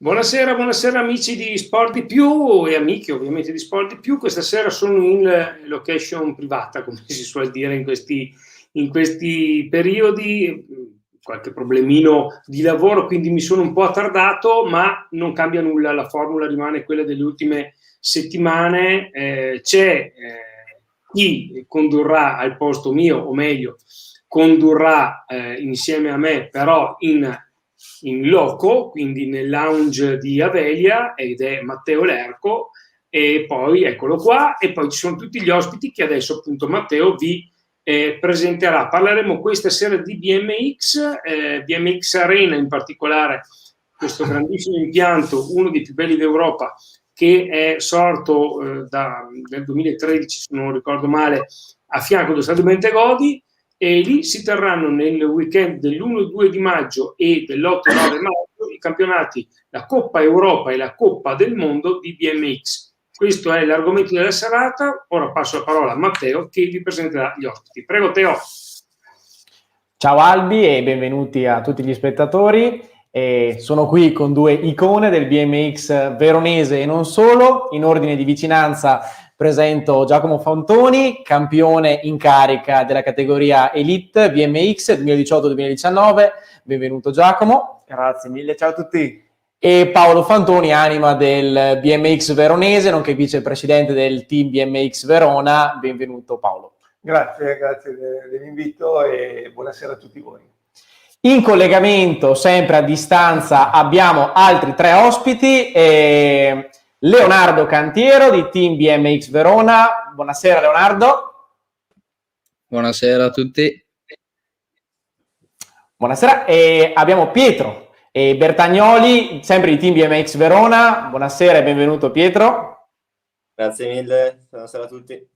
Buonasera, buonasera amici di Sport di Più e amiche ovviamente di Sport di Più. Questa sera sono in location privata, come si suol dire in questi periodi. Qualche problemino di lavoro, quindi mi sono un po' attardato, ma non cambia nulla, la formula rimane quella delle ultime settimane. C'è chi condurrà al posto mio, o meglio, condurrà insieme a me, però in loco, quindi nel lounge di Avelia, ed è Matteo Lerco, e poi eccolo qua, e poi ci sono tutti gli ospiti che adesso appunto Matteo vi presenterà. Parleremo questa sera di BMX, BMX Arena in particolare, questo grandissimo impianto, uno dei più belli d'Europa, che è sorto nel 2013, se non ricordo male, a fianco dello Stadio Bentegodi, e lì si terranno nel weekend dell'1-2 di maggio e dell'8-9 maggio i campionati, la Coppa Europa e la Coppa del Mondo di BMX. Questo è l'argomento della serata. Ora passo la parola a Matteo che vi presenterà gli ospiti. Prego Teo. Ciao Albi e benvenuti a tutti gli spettatori. Sono qui con due icone del BMX veronese e non solo. In ordine di vicinanza presento Giacomo Fantoni, campione in carica della categoria Elite BMX 2018-2019. Benvenuto Giacomo. Grazie mille, ciao a tutti. E Paolo Fantoni, anima del BMX veronese, nonché vicepresidente del team BMX Verona. Benvenuto Paolo. Grazie dell'invito e buonasera a tutti voi. In collegamento, sempre a distanza, abbiamo altri tre ospiti. Leonardo Cantiero di Team BMX Verona. Buonasera Leonardo. Buonasera a tutti. Buonasera. E abbiamo Pietro Bertagnoli, sempre di Team BMX Verona. Buonasera e benvenuto Pietro. Grazie mille, buonasera a tutti.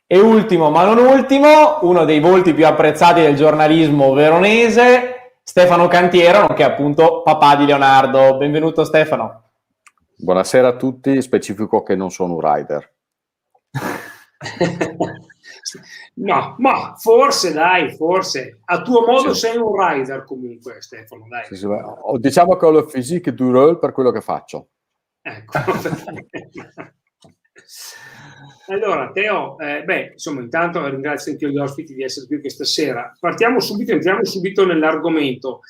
E ultimo, ma non ultimo, uno dei volti più apprezzati del giornalismo veronese, Stefano Cantiero, nonché appunto papà di Leonardo. Benvenuto Stefano. Buonasera a tutti, specifico che non sono un rider. No, ma forse a tuo modo sì. Sei un rider comunque Stefano, dai. Sì, diciamo che ho il physique du rôle per quello che faccio. Ecco. Allora Teo, insomma intanto ringrazio anche gli ospiti di essere qui questa sera. Entriamo subito nell'argomento.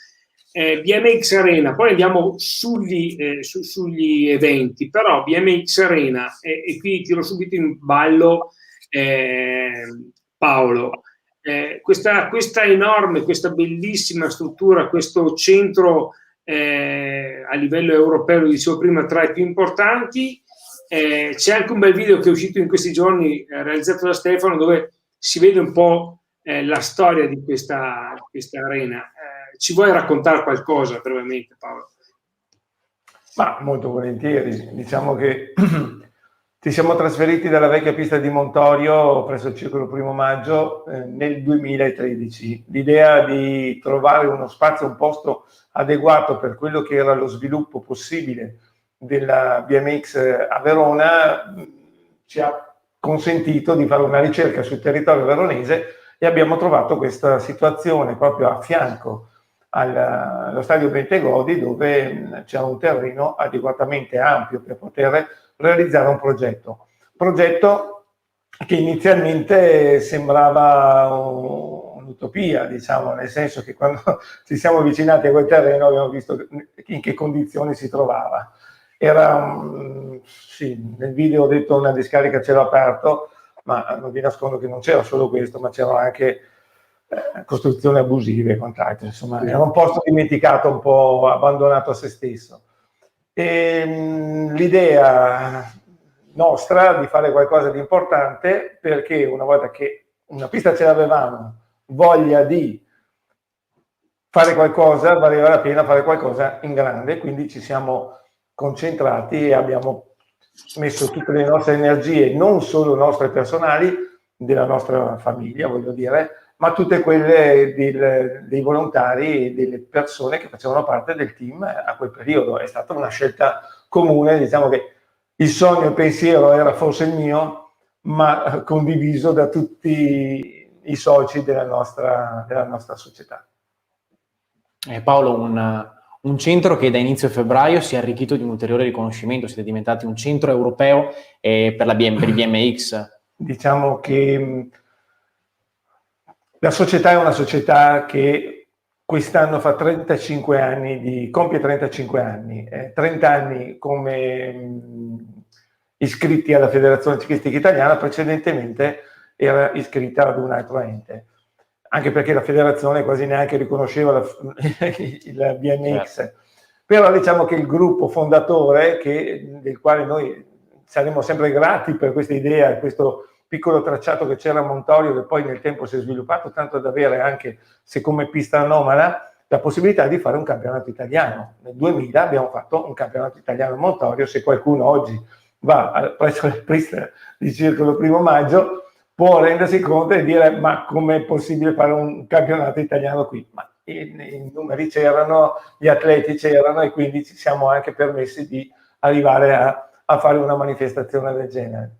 BMX Arena, poi andiamo sugli eventi, però BMX Arena, e qui tiro subito in ballo Paolo, questa enorme, questa bellissima struttura, questo centro a livello europeo, lo dicevo prima, tra i più importanti. C'è anche un bel video che è uscito in questi giorni, realizzato da Stefano, dove si vede un po' la storia di questa arena. Ci vuoi raccontare qualcosa brevemente, Paolo? Ma molto volentieri. Diciamo che ci siamo trasferiti dalla vecchia pista di Montorio presso il Circolo Primo Maggio nel 2013. L'idea di trovare uno spazio, un posto adeguato per quello che era lo sviluppo possibile della BMX a Verona ci ha consentito di fare una ricerca sul territorio veronese e abbiamo trovato questa situazione proprio a fianco allo stadio Bentegodi, dove c'è un terreno adeguatamente ampio per poter realizzare un progetto che inizialmente sembrava un'utopia, diciamo, nel senso che quando ci siamo avvicinati a quel terreno abbiamo visto in che condizioni si trovava. Era, sì, nel video ho detto una discarica a cielo aperto, ma non vi nascondo che non c'era solo questo, ma c'erano anche costruzioni abusive e quant'altro. Insomma, era un posto dimenticato, un po' abbandonato a se stesso. E l'idea nostra di fare qualcosa di importante, perché una volta che una pista ce l'avevamo, voglia di fare qualcosa, valeva la pena fare qualcosa in grande, quindi ci siamo concentrati e abbiamo messo tutte le nostre energie, non solo nostre personali, della nostra famiglia, voglio dire, ma tutte quelle dei volontari e delle persone che facevano parte del team a quel periodo. È stata una scelta comune, diciamo che il sogno e il pensiero era forse il mio, ma condiviso da tutti i soci della nostra società. Paolo, un un centro che da inizio febbraio si è arricchito di un ulteriore riconoscimento, siete diventati un centro europeo per il BMX. Diciamo che la società è una società che quest'anno fa 35 anni, compie 35 anni, 30 anni come iscritti alla Federazione Ciclistica Italiana, precedentemente era iscritta ad un altro ente, anche perché la federazione quasi neanche riconosceva il BMX. Certo. Però diciamo che il gruppo fondatore, del quale noi saremo sempre grati per questa idea, questo piccolo tracciato che c'era a Montorio, che poi nel tempo si è sviluppato tanto da avere, anche se come pista anomala, la possibilità di fare un campionato italiano. Nel 2000 abbiamo fatto un campionato italiano a Montorio. Se qualcuno oggi va presso la pista di Circolo Primo Maggio può rendersi conto e dire: ma com'è possibile fare un campionato italiano qui? Ma i numeri c'erano, gli atleti c'erano, e quindi ci siamo anche permessi di arrivare a fare una manifestazione del genere.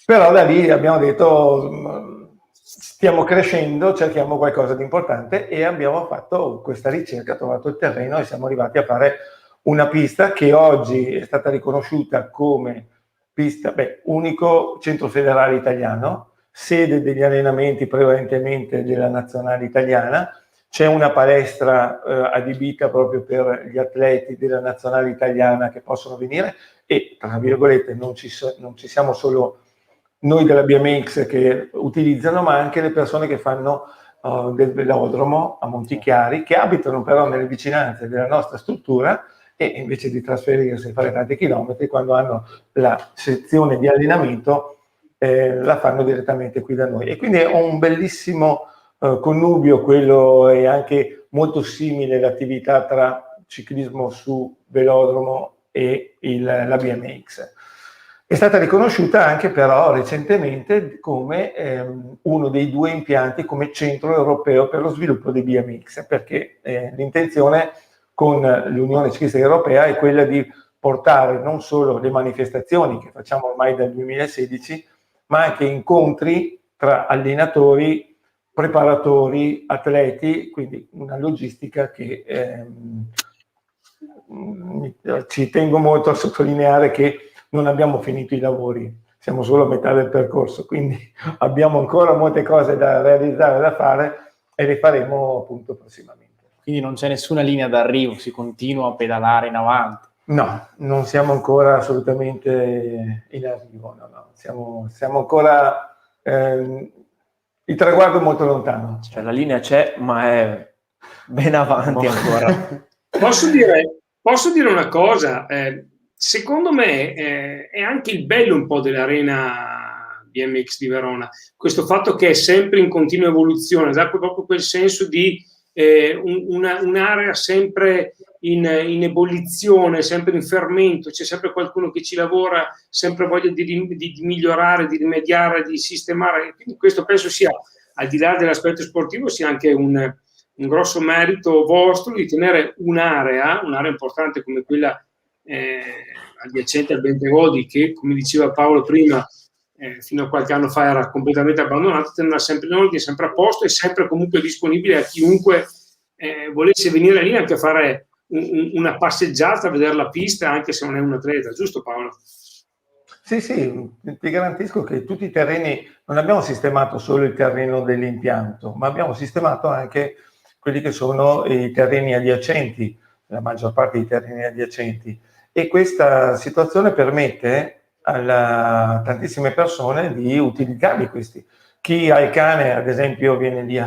Però da lì abbiamo detto: stiamo crescendo, cerchiamo qualcosa di importante, e abbiamo fatto questa ricerca, trovato il terreno e siamo arrivati a fare una pista che oggi è stata riconosciuta come pista, unico centro federale italiano, sede degli allenamenti prevalentemente della nazionale italiana. C'è una palestra adibita proprio per gli atleti della nazionale italiana che possono venire, e tra virgolette non ci siamo solo noi della BMX che utilizzano, ma anche le persone che fanno del velodromo a Montichiari, che abitano però nelle vicinanze della nostra struttura, e invece di trasferirsi e fare tanti chilometri, quando hanno la sezione di allenamento la fanno direttamente qui da noi. E quindi è un bellissimo connubio quello, e anche molto simile l'attività tra ciclismo su velodromo e la BMX. È stata riconosciuta anche però recentemente come uno dei 2 impianti come centro europeo per lo sviluppo dei BMX, perché l'intenzione con l'Unione Ciclistica Europea è quella di portare non solo le manifestazioni che facciamo ormai dal 2016, ma anche incontri tra allenatori, preparatori, atleti, quindi una logistica che ci tengo molto a sottolineare che non abbiamo finito i lavori, siamo solo a metà del percorso, quindi abbiamo ancora molte cose da realizzare, da fare, e le faremo appunto prossimamente. Quindi non c'è nessuna linea d'arrivo, si continua a pedalare in avanti. No, non siamo ancora assolutamente in arrivo, no. Siamo ancora, il traguardo è molto lontano. Cioè la linea c'è, ma è ben avanti ancora. Posso dire una cosa? Secondo me è anche il bello un po' dell'arena BMX di Verona, questo fatto che è sempre in continua evoluzione, dà proprio quel senso di un'area sempre in ebollizione, sempre in fermento, c'è sempre qualcuno che ci lavora, sempre voglia di migliorare, di rimediare, di sistemare. Quindi questo penso sia, al di là dell'aspetto sportivo, sia anche un grosso merito vostro di tenere un'area importante come quella adiacente al Bentegodi, che come diceva Paolo prima fino a qualche anno fa era completamente abbandonata, tenerla sempre in ordine, sempre a posto, e sempre comunque disponibile a chiunque volesse venire lì anche a fare una passeggiata, a vedere la pista, anche se non è un atleta, giusto Paolo? Sì, ti garantisco che tutti i terreni, non abbiamo sistemato solo il terreno dell'impianto, ma abbiamo sistemato anche quelli che sono i terreni adiacenti, la maggior parte dei terreni adiacenti, e questa situazione permette a tantissime persone di utilizzarli questi. Chi ha il cane, ad esempio, viene lì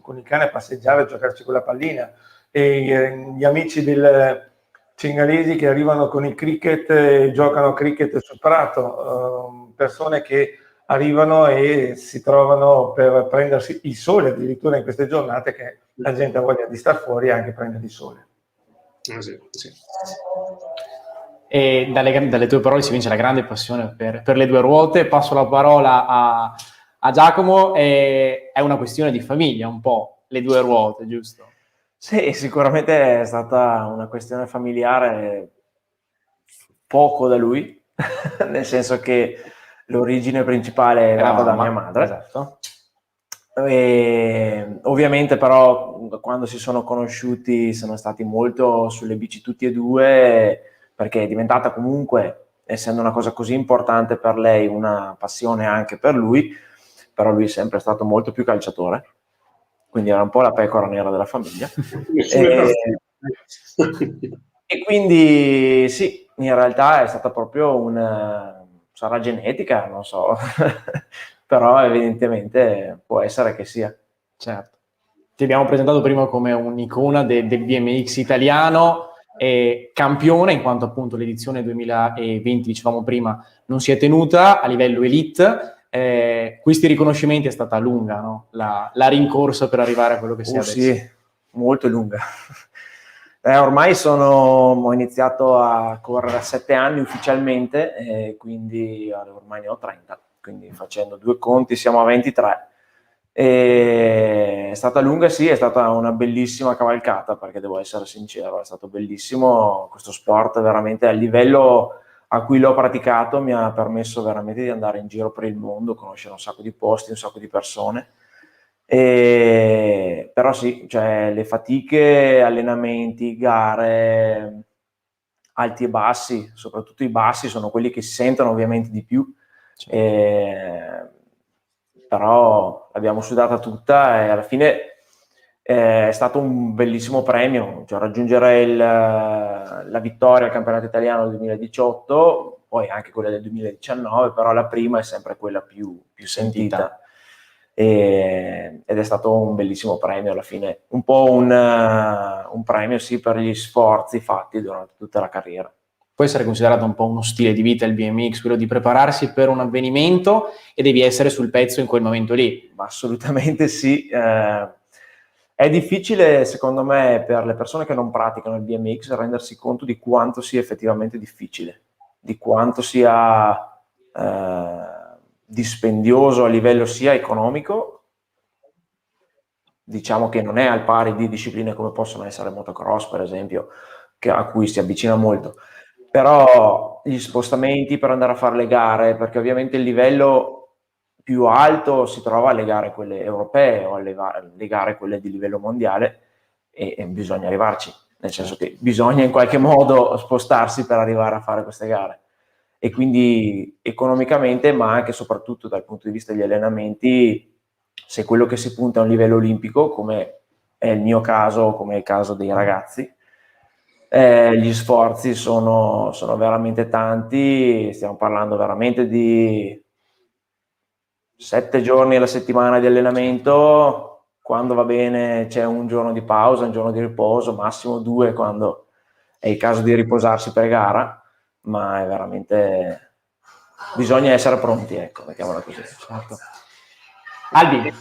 con il cane a passeggiare, a giocarci con la pallina, e gli amici del cingalesi che arrivano con il cricket e giocano a cricket sul prato, persone che arrivano e si trovano per prendersi il sole, addirittura in queste giornate che la gente ha voglia di star fuori e anche prendere il sole. Sì. E dalle tue parole si vince la grande passione per le due ruote. Passo la parola a Giacomo. È una questione di famiglia un po', le due ruote, giusto? Sì, sicuramente è stata una questione familiare, poco da lui, nel senso che l'origine principale è data da mia madre. Esatto. E ovviamente però quando si sono conosciuti sono stati molto sulle bici tutti e due, perché è diventata comunque, essendo una cosa così importante per lei, una passione anche per lui, però lui è sempre stato molto più calciatore, quindi era un po' la pecora nera della famiglia. E quindi sì, in realtà è stata proprio sarà genetica, non so, però evidentemente può essere che sia. Certo. Ti abbiamo presentato prima come un'icona del BMX italiano e campione, in quanto appunto l'edizione 2020, dicevamo prima, non si è tenuta a livello elite. Questi riconoscimenti è stata lunga, no? La rincorsa per arrivare a quello che si è adesso. Sì, molto lunga. Ormai ho iniziato a correre a 7 anni ufficialmente, quindi ormai ne ho 30, quindi facendo due conti siamo a 23. È stata lunga, sì, è stata una bellissima cavalcata, perché devo essere sincero, è stato bellissimo questo sport, veramente a livello a cui l'ho praticato mi ha permesso veramente di andare in giro per il mondo, conoscere un sacco di posti, un sacco di persone. Però sì, cioè le fatiche, allenamenti, gare, alti e bassi, soprattutto i bassi sono quelli che si sentono ovviamente di più, però l'abbiamo sudata tutta e alla fine è stato un bellissimo premio, cioè raggiungere la vittoria al campionato italiano del 2018, poi anche quella del 2019, però la prima è sempre quella più sentita. Ed è stato un bellissimo premio alla fine, un po' un premio sì per gli sforzi fatti durante tutta la carriera. Può essere considerato un po' uno stile di vita il BMX, quello di prepararsi per un avvenimento e devi essere sul pezzo in quel momento lì. Ma assolutamente sì. È difficile, secondo me, per le persone che non praticano il BMX rendersi conto di quanto sia effettivamente difficile, di quanto sia dispendioso a livello sia economico. Diciamo che non è al pari di discipline come possono essere motocross, per esempio, a cui si avvicina molto. Però gli spostamenti per andare a fare le gare, perché ovviamente il livello più alto si trova alle gare quelle europee o alle gare quelle di livello mondiale e bisogna arrivarci, nel senso che bisogna in qualche modo spostarsi per arrivare a fare queste gare. E quindi economicamente, ma anche e soprattutto dal punto di vista degli allenamenti, se quello che si punta a un livello olimpico, come è il mio caso, come è il caso dei ragazzi, gli sforzi sono veramente tanti, stiamo parlando veramente di 7 giorni alla settimana di allenamento, quando va bene c'è un giorno di pausa, un giorno di riposo, massimo 2 quando è il caso di riposarsi per gara, ma è veramente... bisogna essere pronti, ecco, mettiamola così. Certo. Albi.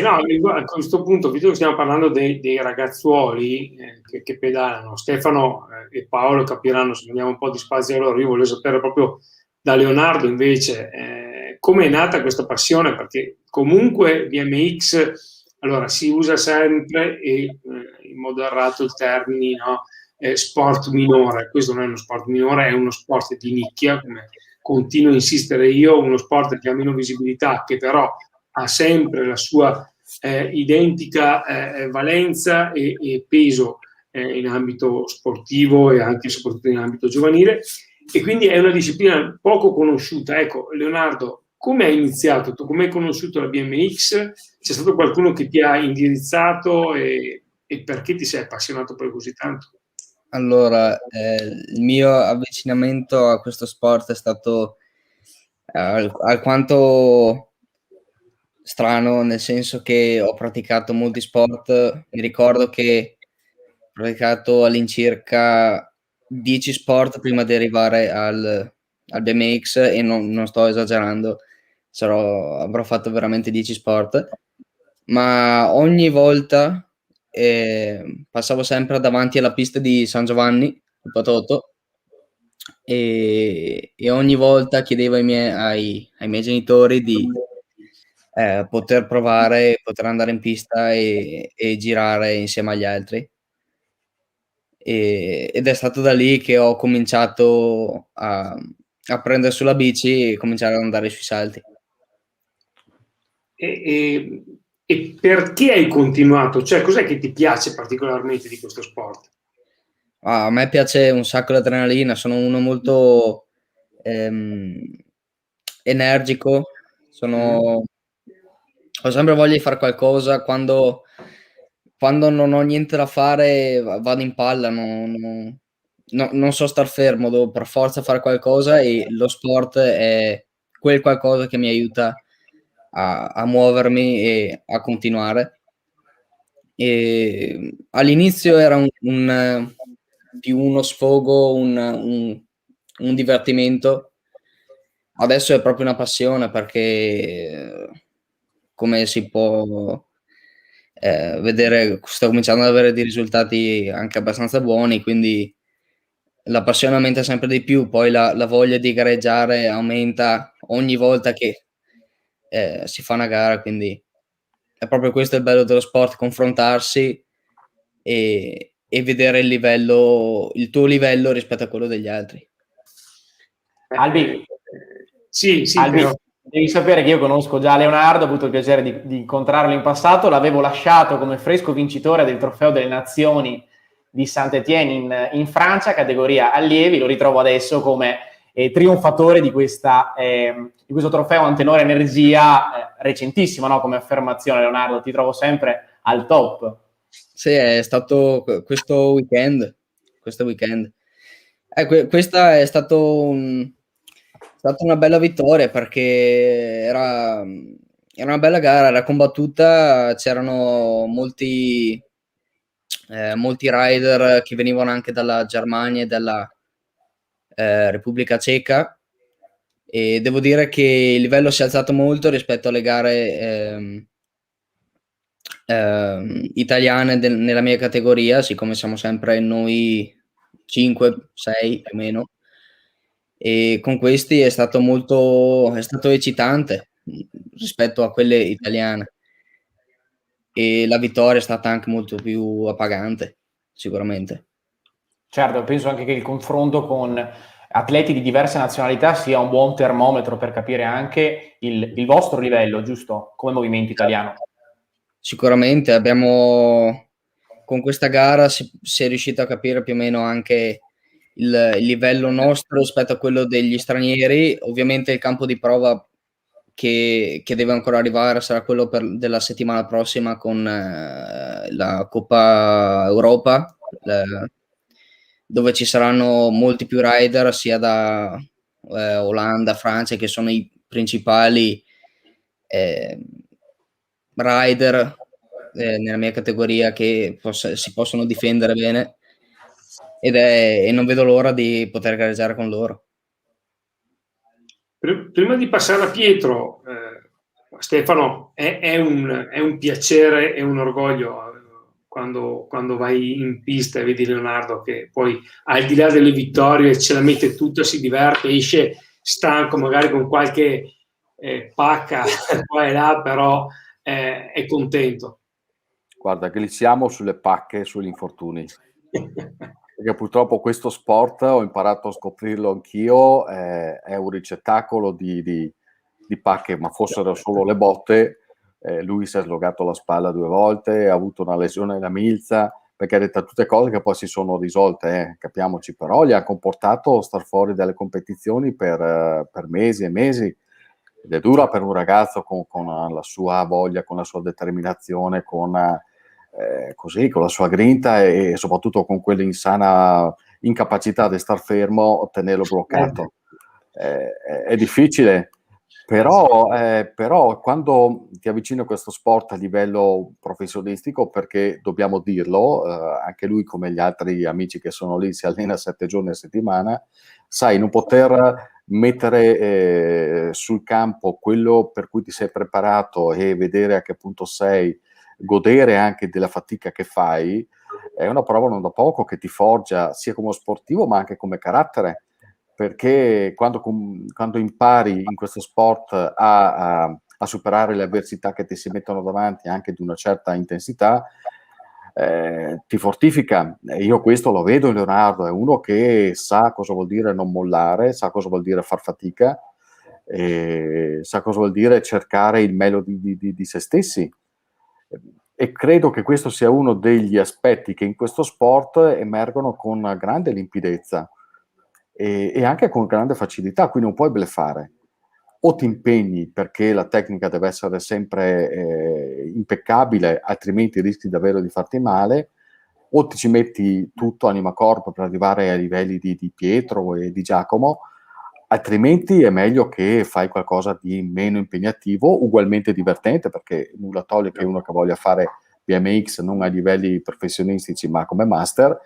No, a questo punto, visto che stiamo parlando dei ragazzuoli che pedalano, Stefano e Paolo capiranno se andiamo un po' di spazio a loro. Io volevo sapere proprio da Leonardo invece come è nata questa passione, perché comunque BMX, allora si usa sempre in modo errato il termine, no? Sport minore. Questo non è uno sport minore, è uno sport di nicchia, come continuo a insistere io, uno sport che ha meno visibilità, che però ha sempre la sua identica valenza e peso in ambito sportivo e anche e soprattutto in ambito giovanile, e quindi è una disciplina poco conosciuta. Ecco, Leonardo, come hai iniziato? Tu come hai conosciuto la BMX? C'è stato qualcuno che ti ha indirizzato e perché ti sei appassionato poi così tanto? Allora, il mio avvicinamento a questo sport è stato alquanto strano, nel senso che ho praticato molti sport. Mi ricordo che ho praticato all'incirca 10 sport prima di arrivare al BMX e non sto esagerando, avrò fatto veramente 10 sport, ma ogni volta passavo sempre davanti alla pista di San Giovanni, il Patotto, e ogni volta chiedevo ai miei genitori di poter provare, poter andare in pista e girare insieme agli altri. Ed è stato da lì che ho cominciato a prendere sulla bici e cominciare ad andare sui salti. E E perché hai continuato? Cioè, cos'è che ti piace particolarmente di questo sport? A me piace un sacco l'adrenalina, sono uno molto energico, ho sempre voglia di fare qualcosa, quando non ho niente da fare vado in palla, non so star fermo, devo per forza fare qualcosa e lo sport è quel qualcosa che mi aiuta a muovermi e a continuare. All'inizio era più uno sfogo, un divertimento. Adesso è proprio una passione perché, come si può vedere, sto cominciando ad avere dei risultati anche abbastanza buoni, quindi la passione aumenta sempre di più, poi la voglia di gareggiare aumenta ogni volta che si fa una gara, quindi è proprio questo il bello dello sport, confrontarsi e vedere il tuo livello rispetto a quello degli altri. Albi, Sì, Albi, però. devi sapere che io conosco già Leonardo, ho avuto il piacere di incontrarlo in passato, l'avevo lasciato come fresco vincitore del Trofeo delle Nazioni di Saint-Étienne in Francia, categoria allievi, lo ritrovo adesso come trionfatore di questo trofeo Antenore Energia, recentissimo, no? Come affermazione, Leonardo, ti trovo sempre al top. Sì, è stato questo weekend. Questa è stata una bella vittoria perché era una bella gara, era combattuta, c'erano molti rider che venivano anche dalla Germania e dalla Repubblica Ceca, e devo dire che il livello si è alzato molto rispetto alle gare italiane nella mia categoria, siccome siamo sempre noi 5, 6 più o meno, e con questi è stato eccitante rispetto a quelle italiane, e la vittoria è stata anche molto più appagante, sicuramente. Certo, penso anche che il confronto con atleti di diverse nazionalità sia un buon termometro per capire anche il vostro livello, giusto? Come movimento italiano. Sicuramente con questa gara si è riuscito a capire più o meno anche il livello nostro rispetto a quello degli stranieri. Ovviamente il campo di prova che deve ancora arrivare sarà quello della settimana prossima con la Coppa Europa, dove ci saranno molti più rider sia da Olanda, Francia, che sono i principali rider nella mia categoria che si possono difendere bene, e non vedo l'ora di poter gareggiare con loro. Prima di passare a Pietro, Stefano, è un piacere e un orgoglio quando vai in pista e vedi Leonardo che poi al di là delle vittorie ce la mette tutta, si diverte, esce stanco magari con qualche pacca qua e là, però è contento. Guarda, glissiamo sulle pacche, sugli infortuni. Perché purtroppo questo sport, ho imparato a scoprirlo anch'io, è un ricettacolo di pacche, ma fossero solo le botte. Lui si è slogato la spalla 2 volte, ha avuto una lesione alla milza, perché ha detto tutte cose che poi si sono risolte, capiamoci, però gli ha comportato star fuori dalle competizioni per mesi e mesi, ed è dura per un ragazzo con la sua voglia, con la sua determinazione, con la sua grinta e soprattutto con quell'insana incapacità di star fermo, tenerlo bloccato. È difficile, però quando ti avvicini a questo sport a livello professionistico, perché dobbiamo dirlo, anche lui come gli altri amici che sono lì si allena 7 giorni a settimana, sai, non poter mettere sul campo quello per cui ti sei preparato e vedere a che punto sei, godere anche della fatica che fai, è una prova non da poco che ti forgia sia come sportivo ma anche come carattere, perché quando impari in questo sport a superare le avversità che ti si mettono davanti anche di una certa intensità, ti fortifica. Io questo lo vedo in Leonardo, è uno che sa cosa vuol dire non mollare, sa cosa vuol dire far fatica, sa cosa vuol dire cercare il meglio di se stessi. E credo che questo sia uno degli aspetti che in questo sport emergono con grande limpidezza e anche con grande facilità, quindi non puoi bluffare. O ti impegni perché la tecnica deve essere sempre impeccabile, altrimenti rischi davvero di farti male, o ti ci metti tutto anima corpo per arrivare ai livelli di Pietro e di Giacomo, altrimenti è meglio che fai qualcosa di meno impegnativo, ugualmente divertente, perché nulla toglie che uno che voglia fare BMX non a livelli professionistici ma come master,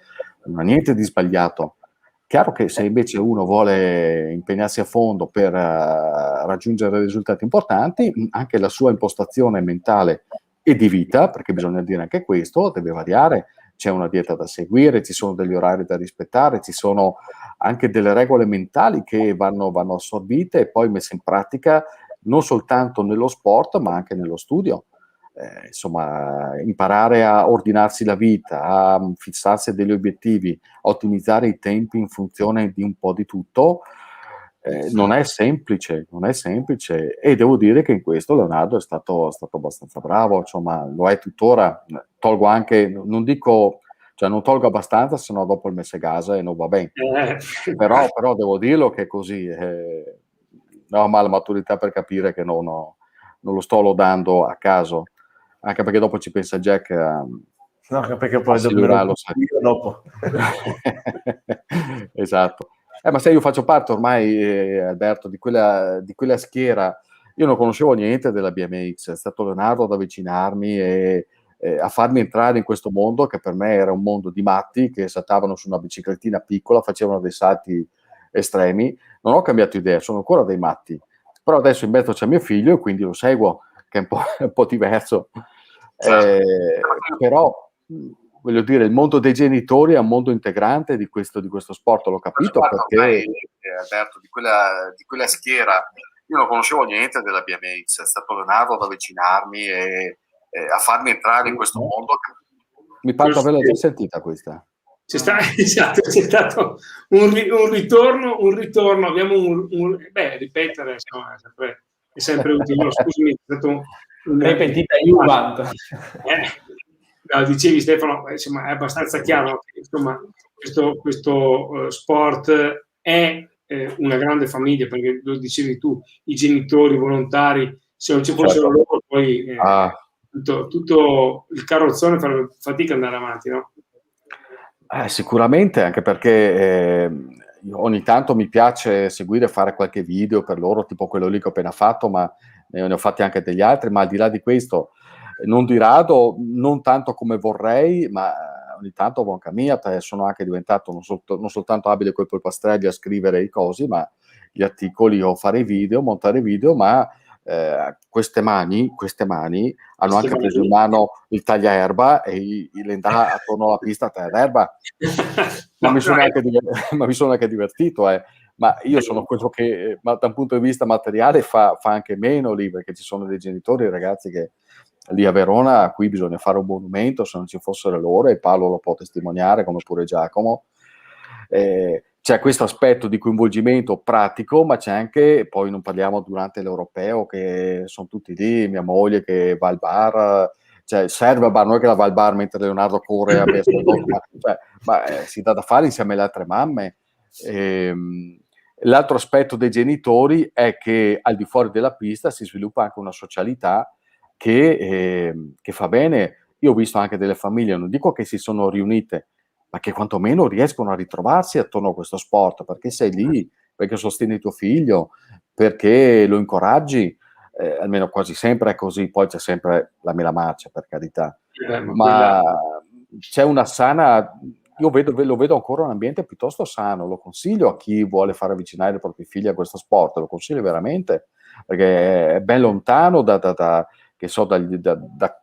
non ha niente di sbagliato. Chiaro che se invece uno vuole impegnarsi a fondo per raggiungere risultati importanti, anche la sua impostazione mentale e di vita, perché bisogna dire anche questo, deve variare. C'è una dieta da seguire, ci sono degli orari da rispettare, ci sono anche delle regole mentali che vanno assorbite e poi messe in pratica non soltanto nello sport ma anche nello studio. Insomma, imparare a ordinarsi la vita, a fissarsi degli obiettivi, a ottimizzare i tempi in funzione di un po' di tutto, non è semplice e devo dire che in questo Leonardo è stato abbastanza bravo, insomma lo è tuttora, tolgo anche, non dico, cioè non tolgo abbastanza, sennò dopo il Messegasa e non va bene, però devo dirlo che è così, no, ma la maturità per capire che non lo sto lodando a caso, anche perché dopo ci pensa Jack no, perché poi dopo. Esatto. Ma sai, io faccio parte ormai, Alberto, di quella schiera. Io non conoscevo niente della BMX, è stato Leonardo ad avvicinarmi e a farmi entrare in questo mondo che per me era un mondo di matti che saltavano su una biciclettina piccola, facevano dei salti estremi. Non ho cambiato idea, sono ancora dei matti, però adesso in mezzo c'è mio figlio e quindi lo seguo, che è un po' diverso. Però voglio dire, il mondo dei genitori è un mondo integrante di questo sport, l'ho capito perché Alberto, di quella schiera, io non conoscevo niente della BMX, è stato Leonardo ad avvicinarmi e a farmi entrare in questo mondo. Mi pare di averla già sentita questa. C'è stato un ritorno, abbiamo ripetere, insomma, è sempre utile. Scusami, è stato ripetita Juventus. Dicevi Stefano, insomma, è abbastanza chiaro che insomma, questo sport è una grande famiglia, perché lo dicevi tu, i genitori volontari, se non ci fossero loro poi tutto il carrozzone farebbe fatica ad andare avanti, no? Sicuramente, anche perché ogni tanto mi piace seguire e fare qualche video per loro, tipo quello lì che ho appena fatto, ma ne ho fatti anche degli altri, ma al di là di questo, non di rado, non tanto come vorrei, ma ogni tanto bonca mia, sono anche diventato non soltanto abile coi polpastrelli a scrivere i cosi, ma gli articoli o fare video, montare video, ma queste mani hanno anche preso in mano il tagliaerba e l'andare attorno alla pista a tagliaerba. ma mi sono anche divertito, ma io sono quello che da un punto di vista materiale fa anche meno lì, perché ci sono dei genitori, ragazzi, che lì a Verona a cui bisogna fare un monumento se non ci fossero loro, e Paolo lo può testimoniare come pure Giacomo. C'è questo aspetto di coinvolgimento pratico, ma c'è anche, poi non parliamo durante l'Europeo, che sono tutti lì, mia moglie che va al bar, cioè serve al bar, non è che la va al bar mentre Leonardo corre a ma si dà da fare insieme alle altre mamme. L'altro aspetto dei genitori è che al di fuori della pista si sviluppa anche una socialità che fa bene. Io ho visto anche delle famiglie, non dico che si sono riunite, ma che quantomeno riescono a ritrovarsi attorno a questo sport, perché sei lì, perché sostieni tuo figlio, perché lo incoraggi, almeno quasi sempre è così, poi c'è sempre la mela marcia, per carità, ma c'è una sana, io lo vedo ancora un ambiente piuttosto sano, lo consiglio a chi vuole far avvicinare i propri figli a questo sport, lo consiglio veramente, perché è ben lontano da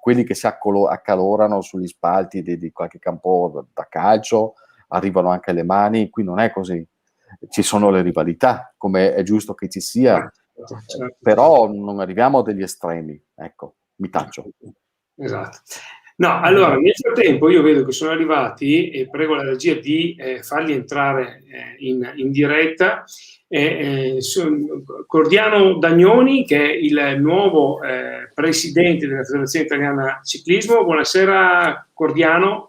quelli che si accalorano sugli spalti di qualche campo da calcio, arrivano anche alle mani. Qui non è così, ci sono le rivalità, come è giusto che ci sia, però non arriviamo a degli estremi, ecco, mi taccio. Esatto. No, allora, nel frattempo io vedo che sono arrivati e prego la regia di farli entrare in diretta. Cordiano Dagnoni, che è il nuovo presidente della Federazione Italiana Ciclismo. Buonasera Cordiano.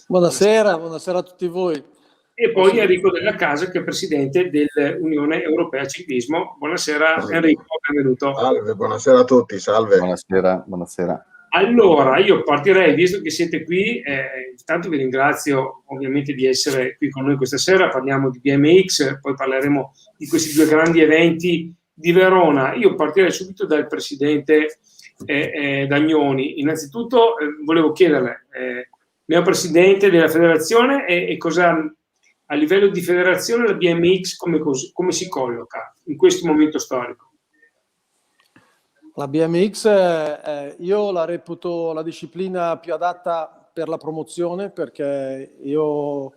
Buonasera a tutti voi. E poi Enrico Della Casa, che è presidente dell'Unione Europea Ciclismo. Buonasera Enrico, benvenuto. Salve, buonasera a tutti, salve. Buonasera. Allora, io partirei, visto che siete qui, intanto vi ringrazio ovviamente di essere qui con noi questa sera, parliamo di BMX, poi parleremo di questi due grandi eventi di Verona. Io partirei subito dal presidente Dagnoni. Innanzitutto volevo chiederle, neopresidente della federazione, e cosa a livello di federazione la BMX come si colloca in questo momento storico? La BMX io la reputo la disciplina più adatta per la promozione, perché io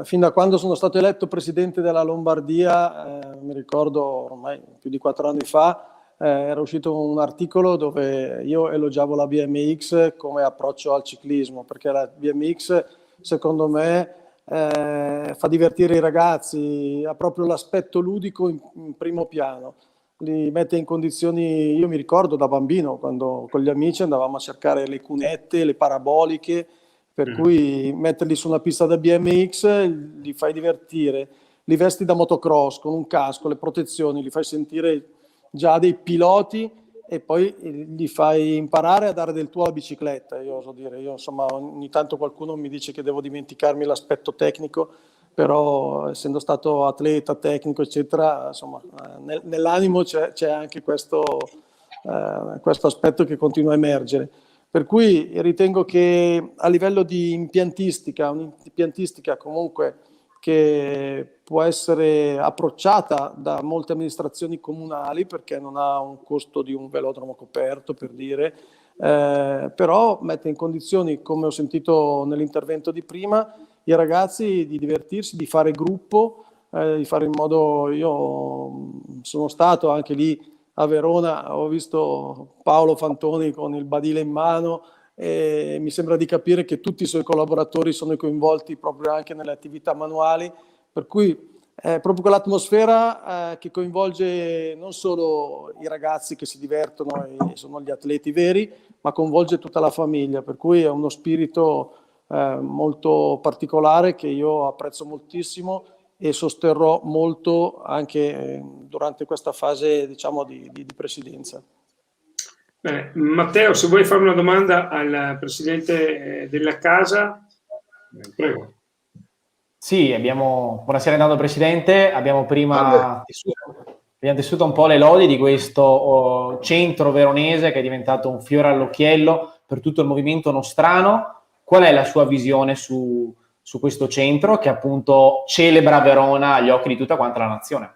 fin da quando sono stato eletto presidente della Lombardia, mi ricordo ormai più di 4 anni fa, era uscito un articolo dove io elogiavo la BMX come approccio al ciclismo, perché la BMX secondo me fa divertire i ragazzi, ha proprio l'aspetto ludico in primo piano. Li mette in condizioni, io mi ricordo da bambino quando con gli amici andavamo a cercare le cunette, le paraboliche, per cui metterli su una pista da BMX li fai divertire, li vesti da motocross con un casco, le protezioni, li fai sentire già dei piloti e poi li fai imparare a dare del tuo alla bicicletta. Io oso dire, insomma ogni tanto qualcuno mi dice che devo dimenticarmi l'aspetto tecnico, però essendo stato atleta, tecnico, eccetera, insomma, nell'animo c'è anche questo aspetto che continua a emergere. Per cui ritengo che a livello di un'impiantistica comunque che può essere approcciata da molte amministrazioni comunali, perché non ha un costo di un velodromo coperto, per dire, però mette in condizioni, come ho sentito nell'intervento di prima, i ragazzi di divertirsi, di fare gruppo, di fare in modo... Io sono stato anche lì a Verona, ho visto Paolo Fantoni con il badile in mano e mi sembra di capire che tutti i suoi collaboratori sono coinvolti proprio anche nelle attività manuali, per cui è proprio quell'atmosfera che coinvolge non solo i ragazzi che si divertono e sono gli atleti veri, ma coinvolge tutta la famiglia, per cui è uno spirito molto particolare che io apprezzo moltissimo e sosterrò molto anche durante questa fase, diciamo, di presidenza. Bene. Matteo, se vuoi fare una domanda al presidente della casa, prego. Sì, buonasera intanto Presidente, abbiamo prima tessuto un po' le lodi di questo centro veronese che è diventato un fiore all'occhiello per tutto il movimento nostrano. Qual è la sua visione su questo centro che appunto celebra Verona agli occhi di tutta quanta la nazione?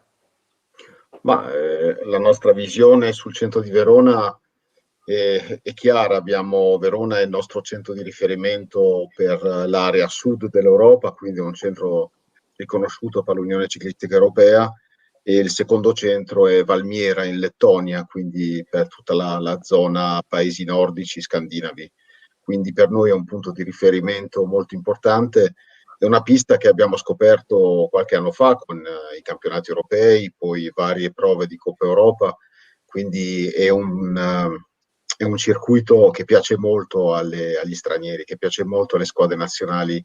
La nostra visione sul centro di Verona è chiara. Verona è il nostro centro di riferimento per l'area sud dell'Europa, quindi è un centro riconosciuto per l'Unione Ciclistica Europea, e il secondo centro è Valmiera in Lettonia, quindi per tutta la zona paesi nordici scandinavi. Quindi per noi è un punto di riferimento molto importante. È una pista che abbiamo scoperto qualche anno fa con i campionati europei, poi varie prove di Coppa Europa, quindi è un circuito che piace molto agli stranieri, che piace molto alle squadre nazionali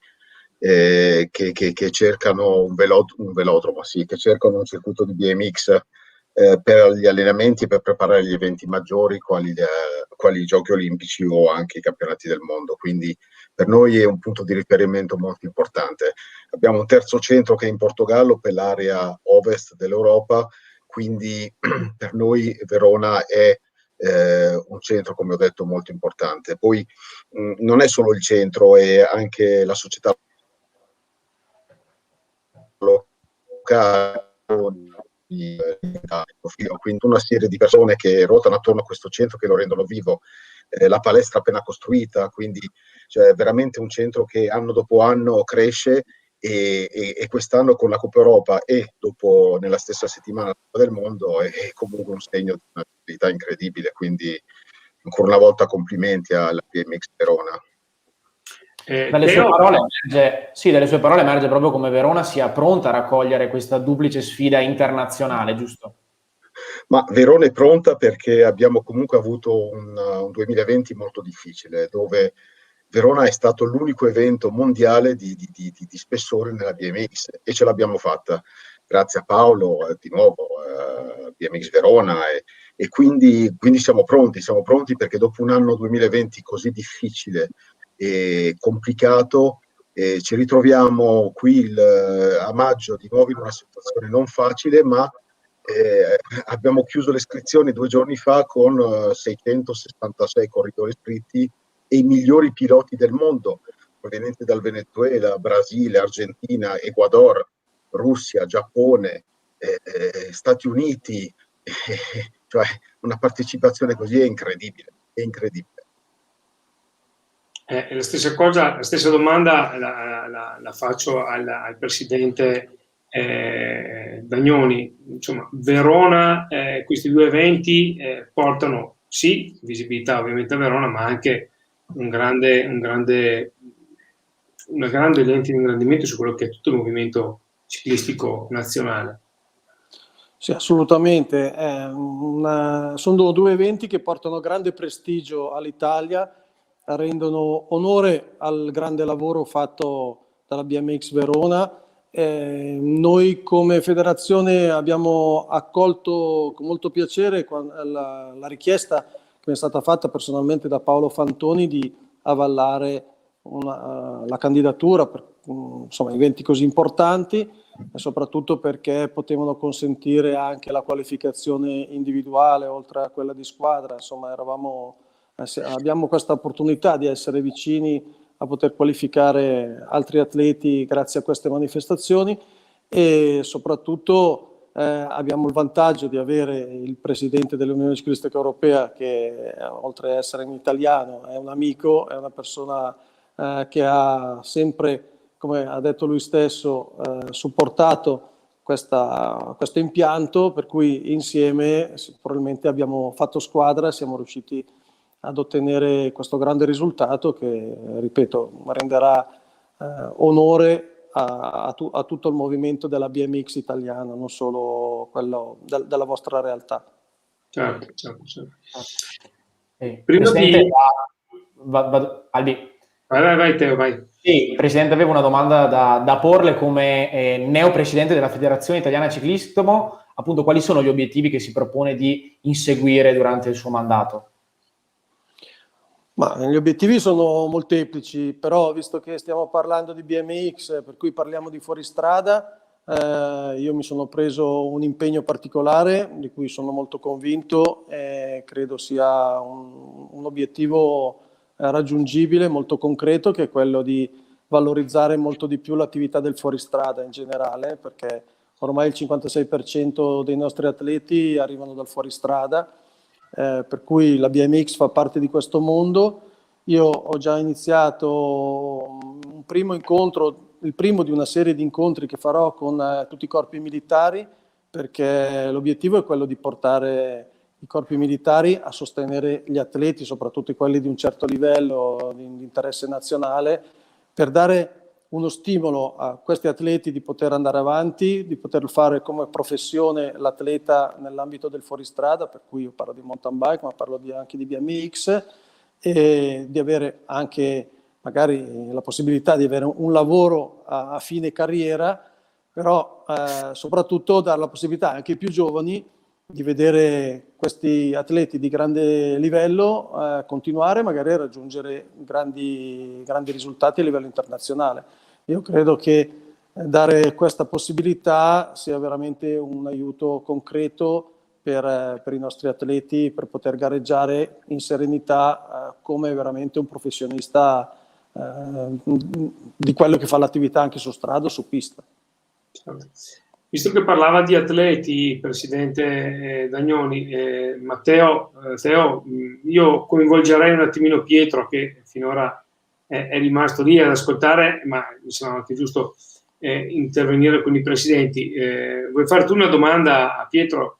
che cercano un velodromo, sì, che cercano un circuito di BMX per gli allenamenti, per preparare gli eventi maggiori, quali i Giochi Olimpici o anche i campionati del mondo. Quindi per noi è un punto di riferimento molto importante. Abbiamo un terzo centro che è in Portogallo per l'area ovest dell'Europa, quindi per noi Verona è un centro, come ho detto, molto importante. Poi non è solo il centro, è anche la società locale, quindi una serie di persone che ruotano attorno a questo centro, che lo rendono vivo. La palestra appena costruita, quindi cioè, veramente un centro che anno dopo anno cresce, e quest'anno con la Coppa Europa e dopo nella stessa settimana la Coppa del Mondo è comunque un segno di un'attività incredibile. Quindi ancora una volta complimenti alla BMX Verona. Dalle sue parole emerge proprio come Verona sia pronta a raccogliere questa duplice sfida internazionale, giusto? Ma Verona è pronta perché abbiamo comunque avuto un 2020 molto difficile, dove Verona è stato l'unico evento mondiale di spessore nella BMX e ce l'abbiamo fatta. Grazie a Paolo, di nuovo, BMX Verona, e quindi siamo pronti perché dopo un anno 2020 così difficile e complicato, ci ritroviamo qui a maggio di nuovo in una situazione non facile, ma abbiamo chiuso le iscrizioni 2 giorni fa con 666 corridori iscritti e i migliori piloti del mondo, provenienti dal Venezuela, Brasile, Argentina, Ecuador, Russia, Giappone, Stati Uniti, cioè una partecipazione così è incredibile, è incredibile. La stessa domanda la faccio al presidente Dagnoni. Insomma, Verona, questi 2 eventi portano sì visibilità ovviamente a Verona, ma anche una grande lente di ingrandimento su quello che è tutto il movimento ciclistico nazionale. Sì, assolutamente. Sono 2 eventi che portano grande prestigio all'Italia, rendono onore al grande lavoro fatto dalla BMX Verona. Noi come federazione abbiamo accolto con molto piacere la richiesta che è stata fatta personalmente da Paolo Fantoni di avallare la candidatura per eventi così importanti, e soprattutto perché potevano consentire anche la qualificazione individuale oltre a quella di squadra. Insomma, abbiamo questa opportunità di essere vicini a poter qualificare altri atleti grazie a queste manifestazioni, e soprattutto abbiamo il vantaggio di avere il presidente dell'Unione Ciclistica Europea che, oltre ad essere un italiano, è un amico, è una persona che ha sempre, come ha detto lui stesso, supportato questo impianto, per cui insieme probabilmente abbiamo fatto squadra e siamo riusciti ad ottenere questo grande risultato che, ripeto, renderà onore a tutto il movimento della BMX italiana, non solo quello della vostra realtà. Certo. Prima di... Albi. Vai Teo, vai. Sì, Presidente, avevo una domanda da porle come neopresidente della Federazione Italiana Ciclismo, appunto quali sono gli obiettivi che si propone di inseguire durante il suo mandato? Ma gli obiettivi sono molteplici, però visto che stiamo parlando di BMX, per cui parliamo di fuoristrada, io mi sono preso un impegno particolare di cui sono molto convinto e credo sia un obiettivo raggiungibile, molto concreto, che è quello di valorizzare molto di più l'attività del fuoristrada in generale, perché ormai il 56% dei nostri atleti arrivano dal fuoristrada. Per cui la BMX fa parte di questo mondo. Io ho già iniziato un primo incontro, il primo di una serie di incontri che farò con tutti i corpi militari, perché l'obiettivo è quello di portare i corpi militari a sostenere gli atleti, soprattutto quelli di un certo livello di interesse nazionale, per dare uno stimolo a questi atleti di poter andare avanti, di poter fare come professione l'atleta nell'ambito del fuoristrada, per cui io parlo di mountain bike, ma parlo anche di BMX, e di avere anche magari la possibilità di avere un lavoro a fine carriera, però soprattutto dare la possibilità anche ai più giovani di vedere questi atleti di grande livello continuare magari a raggiungere grandi risultati a livello internazionale. Io credo che dare questa possibilità sia veramente un aiuto concreto per i nostri atleti, per poter gareggiare in serenità come veramente un professionista di quello che fa l'attività anche su strada o su pista. Visto che parlava di atleti, Presidente Dagnoni, Matteo, io coinvolgerei un attimino Pietro, che finora è rimasto lì ad ascoltare, ma mi sembra anche giusto intervenire con i presidenti. Vuoi fare tu una domanda a Pietro?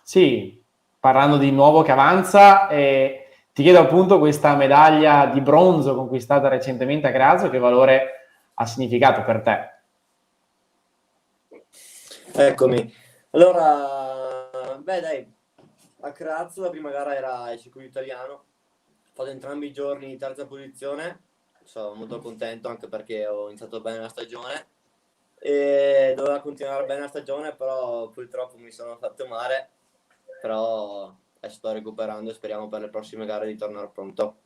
Sì, parlando di nuovo che avanza, Ti chiedo appunto questa medaglia di bronzo conquistata recentemente a Graz, che valore ha significato per te? Eccomi. Allora, beh dai, a Graz la prima gara era il circuito italiano, ho fatto entrambi i giorni in terza posizione, sono molto contento anche perché ho iniziato bene la stagione e doveva continuare bene la stagione, però purtroppo mi sono fatto male, però sto recuperando e speriamo per le prossime gare di tornare pronto.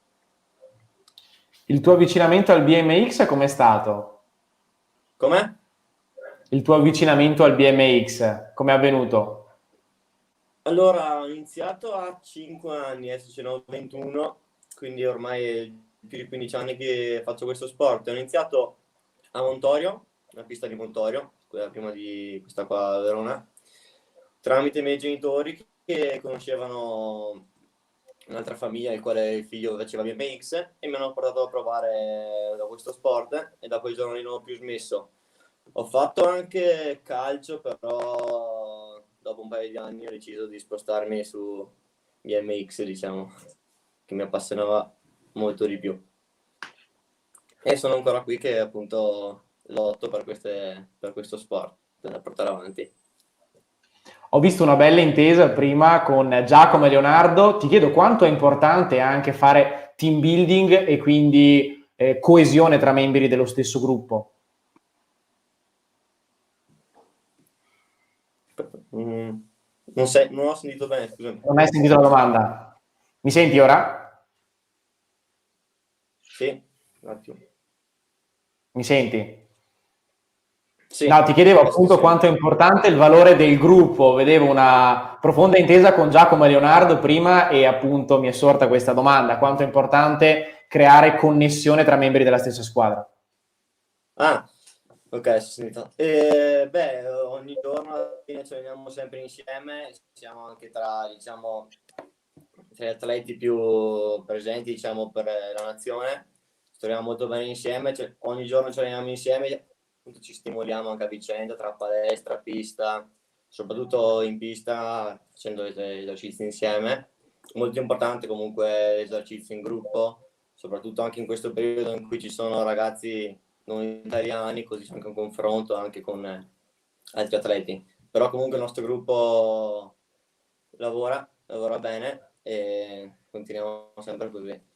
Il tuo avvicinamento al BMX com'è stato? Com'è? Il tuo avvicinamento al BMX com'è avvenuto? Allora, ho iniziato a 5 anni, adesso ce ne ho 21, quindi ormai è più di 15 anni che faccio questo sport. Ho iniziato a Montorio, una pista di Montorio, quella prima di questa qua a Verona, tramite i miei genitori che conoscevano un'altra famiglia il quale il figlio faceva BMX e mi hanno portato a provare da questo sport e da quel giorno lì non ho più smesso. Ho fatto anche calcio, però dopo un paio di anni ho deciso di spostarmi su BMX, diciamo, che mi appassionava molto di più. E sono ancora qui che appunto lotto per questo sport, da portare avanti. Ho visto una bella intesa prima con Giacomo e Leonardo. Ti chiedo quanto è importante anche fare team building e quindi coesione tra membri dello stesso gruppo. Non ho sentito bene, scusami. Non hai sentito la domanda? Mi senti ora? Sì, un attimo. Mi senti? Sì, No, ti chiedevo appunto quanto è importante il valore del gruppo. Vedevo una profonda intesa con Giacomo e Leonardo prima e appunto mi è sorta questa domanda. Quanto è importante creare connessione tra membri della stessa squadra? Ah, ok, sono sentito. Beh, ogni giorno alla fine ci alleniamo sempre insieme, siamo anche tra, diciamo, tra gli atleti più presenti, diciamo, per la nazione. Storiamo molto bene insieme, cioè, ogni giorno ci alleniamo insieme, appunto ci stimoliamo anche a vicenda tra palestra, pista, soprattutto in pista facendo esercizi insieme. Molto importante comunque l'esercizio in gruppo, soprattutto anche in questo periodo in cui ci sono ragazzi non italiani, così c'è anche un confronto anche con altri atleti. Però comunque il nostro gruppo lavora bene e continuiamo sempre così.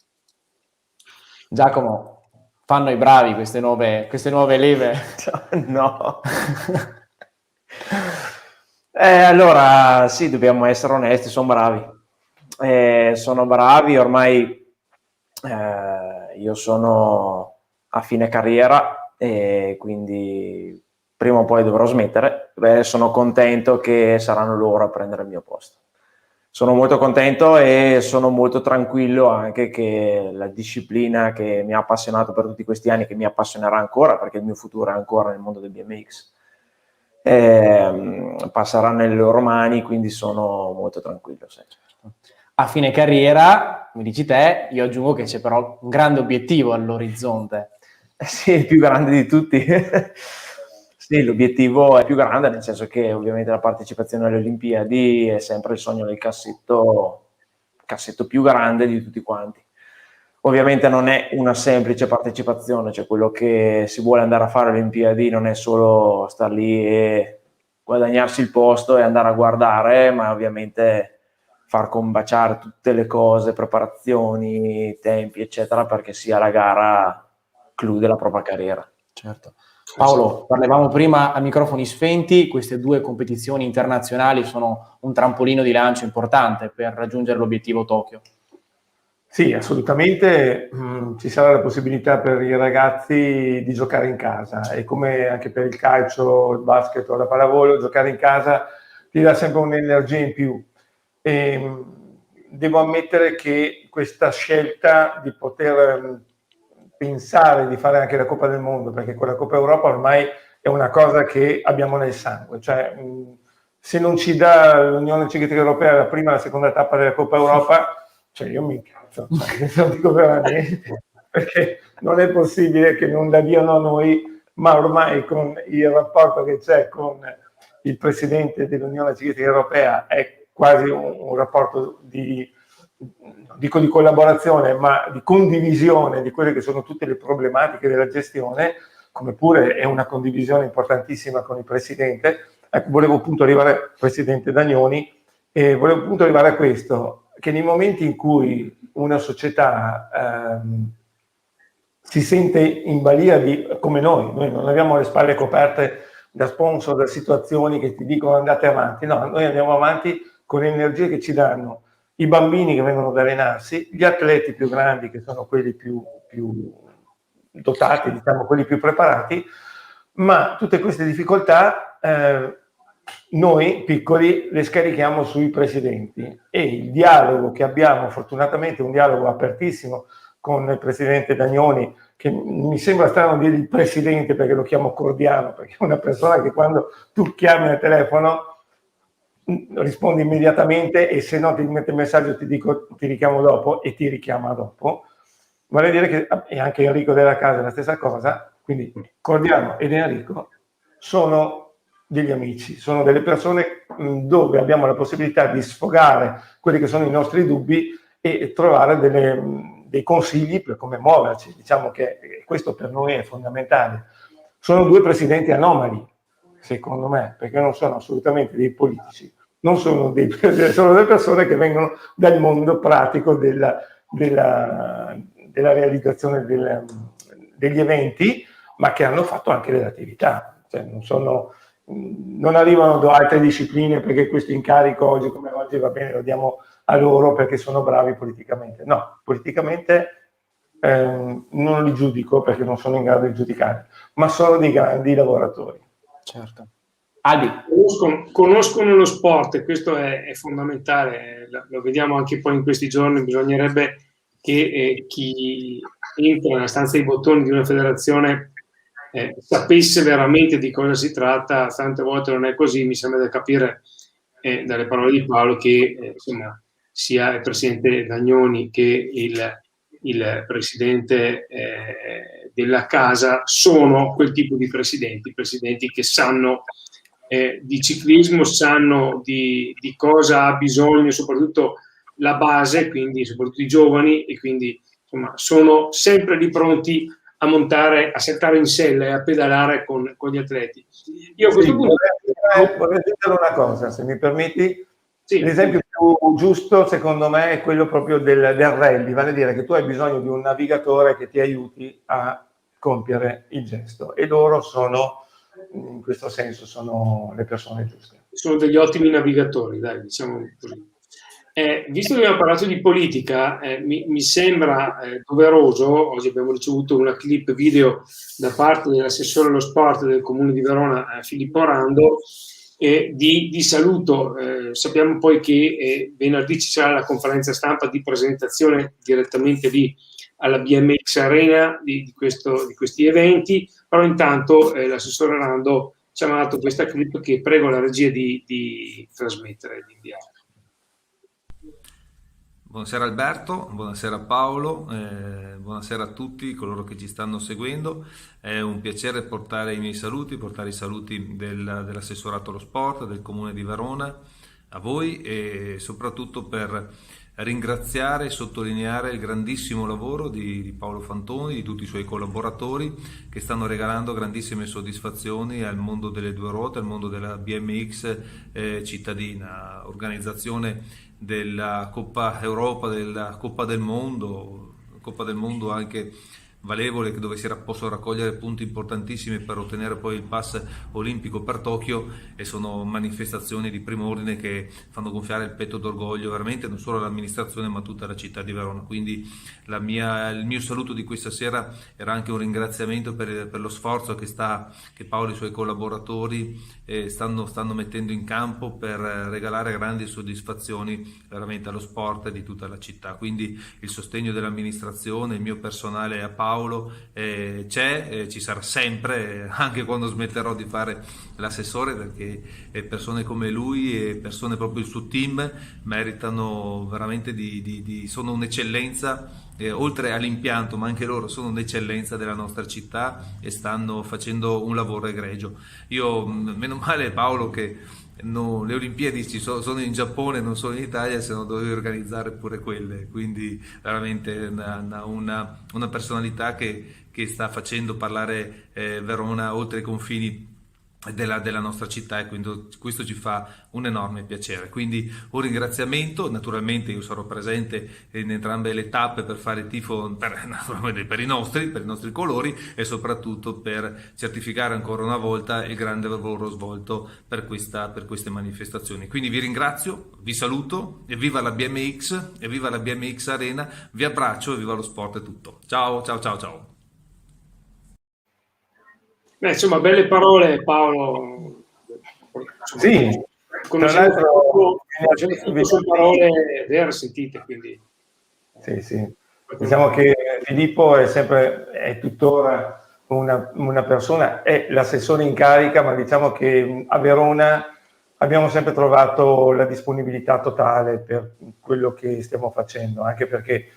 Giacomo, fanno i bravi queste nuove leve? No. Allora, sì, dobbiamo essere onesti, sono bravi, ormai io sono a fine carriera e quindi prima o poi dovrò smettere. Sono contento che saranno loro a prendere il mio posto. Sono molto contento e sono molto tranquillo anche che la disciplina che mi ha appassionato per tutti questi anni, che mi appassionerà ancora perché il mio futuro è ancora nel mondo del BMX, passerà nelle loro mani, quindi sono molto tranquillo. Sì. A fine carriera, mi dici te, io aggiungo che c'è però un grande obiettivo all'orizzonte. Sì, il più grande di tutti. Sì, l'obiettivo è più grande, nel senso che ovviamente la partecipazione alle Olimpiadi è sempre il sogno del cassetto più grande di tutti quanti. Ovviamente non è una semplice partecipazione, cioè quello che si vuole andare a fare alle Olimpiadi non è solo star lì e guadagnarsi il posto e andare a guardare, ma ovviamente far combaciare tutte le cose, preparazioni, tempi, eccetera, perché sia la gara clou della propria carriera. Certo. Paolo, parlavamo prima a microfoni spenti, queste due competizioni internazionali sono un trampolino di lancio importante per raggiungere l'obiettivo Tokyo. Sì, assolutamente. Ci sarà la possibilità per i ragazzi di giocare in casa e come anche per il calcio, il basket o la pallavolo, giocare in casa ti dà sempre un'energia in più. E devo ammettere che questa scelta di poter pensare di fare anche la Coppa del Mondo, perché con la Coppa Europa ormai è una cosa che abbiamo nel sangue, cioè se non ci dà l'Unione Ciclistica Europea la prima e la seconda tappa della Coppa Europa, cioè io mi incazzo, lo dico veramente, perché non è possibile che non la diano a noi, ma ormai con il rapporto che c'è con il presidente dell'Unione Ciclistica Europea è quasi un rapporto di non dico di collaborazione, ma di condivisione di quelle che sono tutte le problematiche della gestione, come pure è una condivisione importantissima con il Presidente. Ecco, volevo appunto arrivare, Presidente Dagnoni, e volevo appunto arrivare a questo, che nei momenti in cui una società si sente in balia di, come noi non abbiamo le spalle coperte da sponsor, da situazioni che ti dicono andate avanti, no, noi andiamo avanti con le energie che ci danno i bambini che vengono ad allenarsi, gli atleti più grandi che sono quelli più dotati, diciamo quelli più preparati, ma tutte queste difficoltà noi piccoli le scarichiamo sui presidenti, e il dialogo che abbiamo, fortunatamente un dialogo apertissimo con il presidente Dagnoni, che mi sembra strano dire il presidente perché lo chiamo Cordiano, perché è una persona che quando tu chiami al telefono rispondi immediatamente, e se no ti mette il messaggio, ti dico ti richiamo dopo, e ti richiama dopo. Vorrei dire che, e anche Enrico della Casa è la stessa cosa, quindi Cordiano ed Enrico sono degli amici, sono delle persone dove abbiamo la possibilità di sfogare quelli che sono i nostri dubbi e trovare dei consigli per come muoverci. Diciamo che questo per noi è fondamentale. Sono due presidenti anomali, secondo me, perché non sono assolutamente dei politici, non sono sono delle persone che vengono dal mondo pratico della realizzazione degli eventi, ma che hanno fatto anche delle attività, cioè non arrivano da altre discipline perché questo incarico oggi come oggi va bene, lo diamo a loro perché sono bravi politicamente. No, politicamente non li giudico perché non sono in grado di giudicare, ma sono dei grandi lavoratori. Certo. Albi. Conoscono lo sport, e questo è fondamentale, lo vediamo anche poi in questi giorni. Bisognerebbe che chi entra nella stanza dei bottoni di una federazione sapesse veramente di cosa si tratta. Tante volte non è così, mi sembra da capire dalle parole di Paolo che insomma, sia il presidente Dagnoni che il presidente della casa sono quel tipo di presidenti che sanno di ciclismo, sanno di cosa ha bisogno soprattutto la base, quindi soprattutto i giovani, e quindi insomma sono sempre lì pronti a montare, a saltare in sella e a pedalare con gli atleti. Io a questo punto vorrei dire una cosa, se mi permetti. Sì. L'esempio più giusto secondo me è quello proprio del rally, vale a dire che tu hai bisogno di un navigatore che ti aiuti a compiere il gesto, e loro sono, in questo senso, sono le persone giuste. Sono degli ottimi navigatori, dai, diciamo così. Visto che abbiamo parlato di politica, mi sembra doveroso, oggi abbiamo ricevuto una clip video da parte dell'assessore allo sport del Comune di Verona, Filippo Rando, di saluto. Sappiamo poi che venerdì ci sarà la conferenza stampa di presentazione direttamente lì alla BMX Arena di questi eventi, però intanto l'assessore Rando ci ha mandato questa clip che prego la regia di trasmettere, di inviare. Buonasera Alberto, buonasera Paolo, buonasera a tutti coloro che ci stanno seguendo. È un piacere portare i saluti dell'assessorato allo sport del Comune di Verona a voi, e soprattutto per ringraziare e sottolineare il grandissimo lavoro di Paolo Fantoni, di tutti i suoi collaboratori che stanno regalando grandissime soddisfazioni al mondo delle due ruote, al mondo della BMX cittadina, organizzazione della Coppa Europa, della Coppa del Mondo anche valevole, dove si possono raccogliere punti importantissimi per ottenere poi il pass olimpico per Tokyo, e sono manifestazioni di primo ordine che fanno gonfiare il petto d'orgoglio veramente non solo all'amministrazione ma a tutta la città di Verona. Quindi il mio saluto di questa sera era anche un ringraziamento per lo sforzo che Paolo e i suoi collaboratori stanno mettendo in campo per regalare grandi soddisfazioni veramente allo sport di tutta la città. Quindi il sostegno dell'amministrazione, il mio personale a Paolo ci sarà sempre, anche quando smetterò di fare l'assessore, perché persone come lui e persone proprio il suo team meritano veramente sono un'eccellenza, oltre all'impianto, ma anche loro sono un'eccellenza della nostra città e stanno facendo un lavoro egregio. Io, meno male Paolo che le Olimpiadi sono in Giappone, non sono in Italia, se no dovevi organizzare pure quelle, quindi veramente una personalità che sta facendo parlare Verona oltre i confini della nostra città, e quindi questo ci fa un enorme piacere. Quindi un ringraziamento, naturalmente io sarò presente in entrambe le tappe per fare tifo per i nostri colori, e soprattutto per certificare ancora una volta il grande lavoro svolto per queste manifestazioni. Quindi vi ringrazio, vi saluto, e viva la BMX, e viva la BMX Arena, vi abbraccio e viva lo sport e tutto. Ciao ciao ciao ciao. Insomma, belle parole, Paolo. Sì, tra l'altro sono parole vere, sentite, quindi. Sì. Diciamo che Filippo è tuttora una persona, è l'assessore in carica, ma diciamo che a Verona abbiamo sempre trovato la disponibilità totale per quello che stiamo facendo, anche perché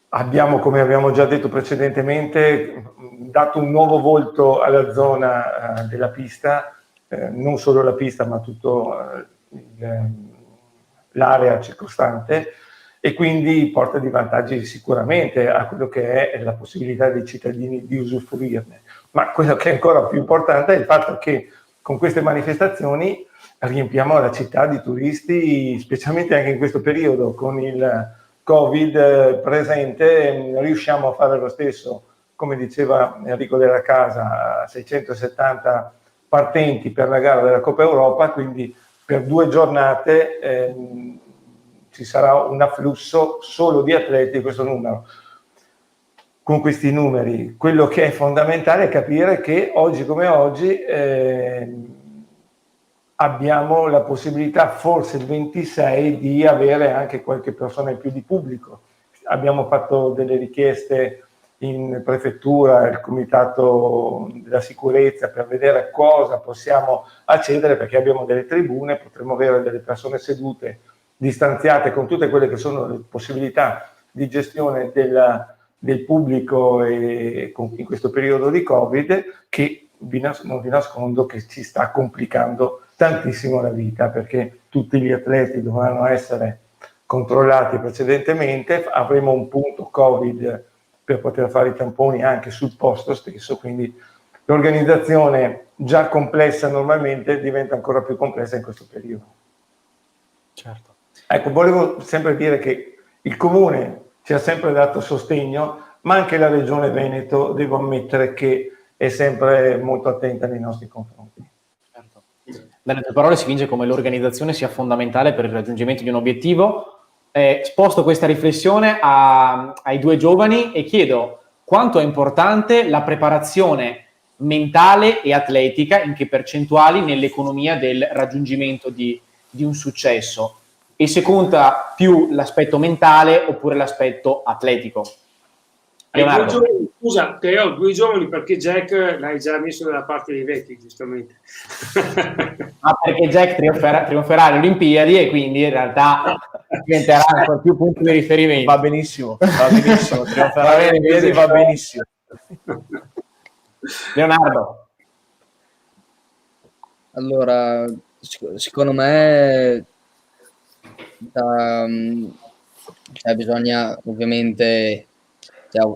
abbiamo, come abbiamo già detto precedentemente, dato un nuovo volto alla zona della pista, non solo la pista ma tutta l'area circostante, e quindi porta dei vantaggi sicuramente a quello che è la possibilità dei cittadini di usufruirne. Ma quello che è ancora più importante è il fatto che con queste manifestazioni riempiamo la città di turisti, specialmente anche in questo periodo con il Covid presente, riusciamo a fare lo stesso, come diceva Enrico della Casa, 670 partenti per la gara della Coppa Europa, quindi per 2 giornate ci sarà un afflusso solo di atleti di questo numero. Con questi numeri, quello che è fondamentale è capire che oggi come oggi abbiamo la possibilità, forse il 26, di avere anche qualche persona in più di pubblico. Abbiamo fatto delle richieste in prefettura, il comitato della sicurezza, per vedere a cosa possiamo accedere, perché abbiamo delle tribune, potremmo avere delle persone sedute, distanziate, con tutte quelle che sono le possibilità di gestione del pubblico in questo periodo di Covid, che non vi nascondo che ci sta complicando tantissimo la vita, perché tutti gli atleti dovranno essere controllati precedentemente, avremo un punto Covid per poter fare i tamponi anche sul posto stesso, quindi l'organizzazione già complessa normalmente diventa ancora più complessa in questo periodo. Certo. Ecco, volevo sempre dire che il Comune ci ha sempre dato sostegno, ma anche la Regione Veneto, devo ammettere che è sempre molto attenta nei nostri confronti. Certo. Dalle tue parole si vince come l'organizzazione sia fondamentale per il raggiungimento di un obiettivo. Sposto questa riflessione ai 2 giovani e chiedo quanto è importante la preparazione mentale e atletica, in che percentuali, nell'economia del raggiungimento di un successo, e se conta più l'aspetto mentale oppure l'aspetto atletico. Leonardo. Scusa, Teo, 2 giovani, perché Jack l'hai già messo dalla parte dei vecchi, giustamente. Perché Jack trionferà alle Olimpiadi e quindi in realtà diventerà ancora più punto di riferimento. Va benissimo, trionferà alle Olimpiadi, va benissimo. Leonardo. Allora, secondo me bisogna ovviamente,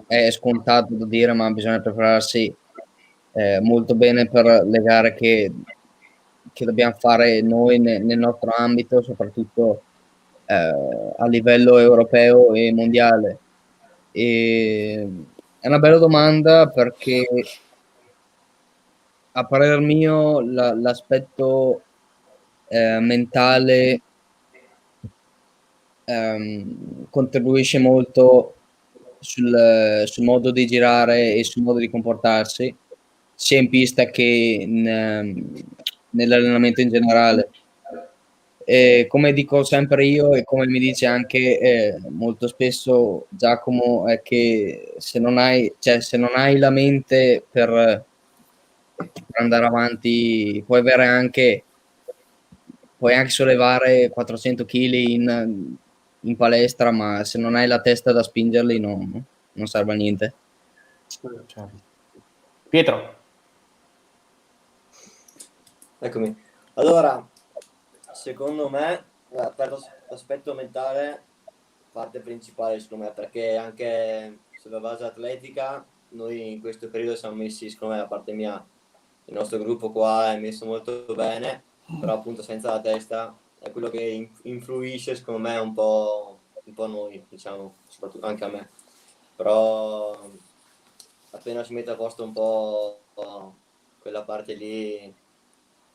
è scontato da dire, ma bisogna prepararsi molto bene per le gare che dobbiamo fare noi nel nostro ambito, soprattutto a livello europeo e mondiale. E è una bella domanda, perché a parer mio l'aspetto mentale contribuisce molto sul modo di girare e sul modo di comportarsi, sia in pista che nell'allenamento in generale. E come dico sempre io, e come mi dice anche molto spesso Giacomo, è che se non hai la mente per andare avanti, puoi anche sollevare 400 kg in palestra, ma se non hai la testa da spingerli non serve a niente. Pietro. Eccomi. Allora, secondo me, per l'aspetto mentale, parte principale secondo me, perché anche sulla base atletica, noi in questo periodo siamo messi, secondo me, da parte mia, il nostro gruppo qua è messo molto bene, però appunto senza la testa è quello che influisce, secondo me, un po' noi, diciamo, soprattutto anche a me. Però appena si mette a posto un po' quella parte lì,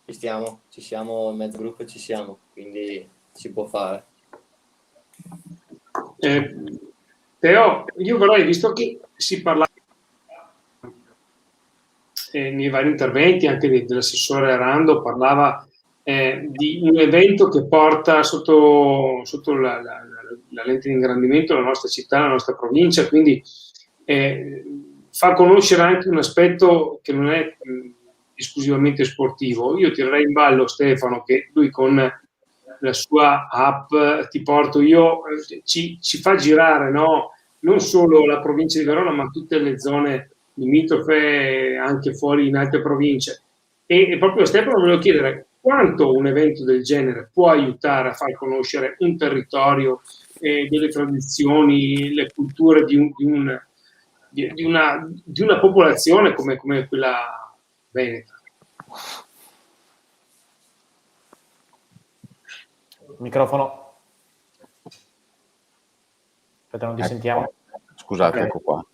ci siamo in mezzo gruppo e ci siamo, quindi si può fare. Teo, io vorrei, visto che si parla nei vari interventi, anche dell'assessore Arando, parlava di un evento che porta sotto la lente di ingrandimento la nostra città, la nostra provincia, quindi fa conoscere anche un aspetto che non è esclusivamente sportivo. Io tirerei in ballo Stefano, che lui con la sua app Ti porto io ci fa girare, no? Non solo la provincia di Verona, ma tutte le zone limitrofe, anche fuori in altre province. E proprio Stefano volevo chiedere quanto un evento del genere può aiutare a far conoscere un territorio, delle tradizioni, le culture di una popolazione come quella veneta. Microfono. Aspetta, non ti sentiamo. Scusate, ecco qua.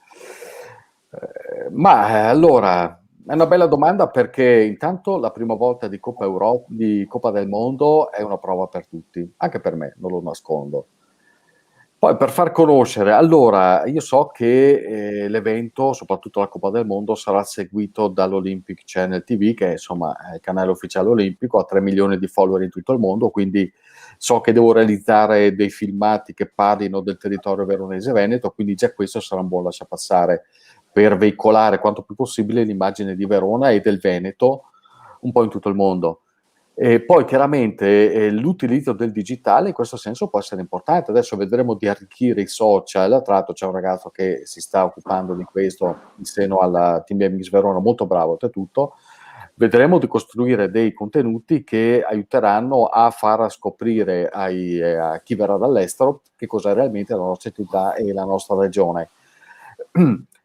Ma allora, è una bella domanda, perché intanto la prima volta di Coppa del Mondo è una prova per tutti, anche per me, non lo nascondo. Poi per far conoscere, allora, io so che l'evento, soprattutto la Coppa del Mondo, sarà seguito dall'Olympic Channel TV, che è insomma il canale ufficiale olimpico, ha 3 milioni di follower in tutto il mondo, quindi so che devo realizzare dei filmati che parlino del territorio veronese-veneto, quindi già questo sarà un buon lasciapassare per veicolare quanto più possibile l'immagine di Verona e del Veneto un po' in tutto il mondo. E poi chiaramente l'utilizzo del digitale in questo senso può essere importante. Adesso vedremo di arricchire i social. Tra l'altro c'è un ragazzo che si sta occupando di questo in seno alla Team BMX Verona, molto bravo oltretutto. Vedremo di costruire dei contenuti che aiuteranno a far scoprire a chi verrà dall'estero che cos'è realmente la nostra città e la nostra regione.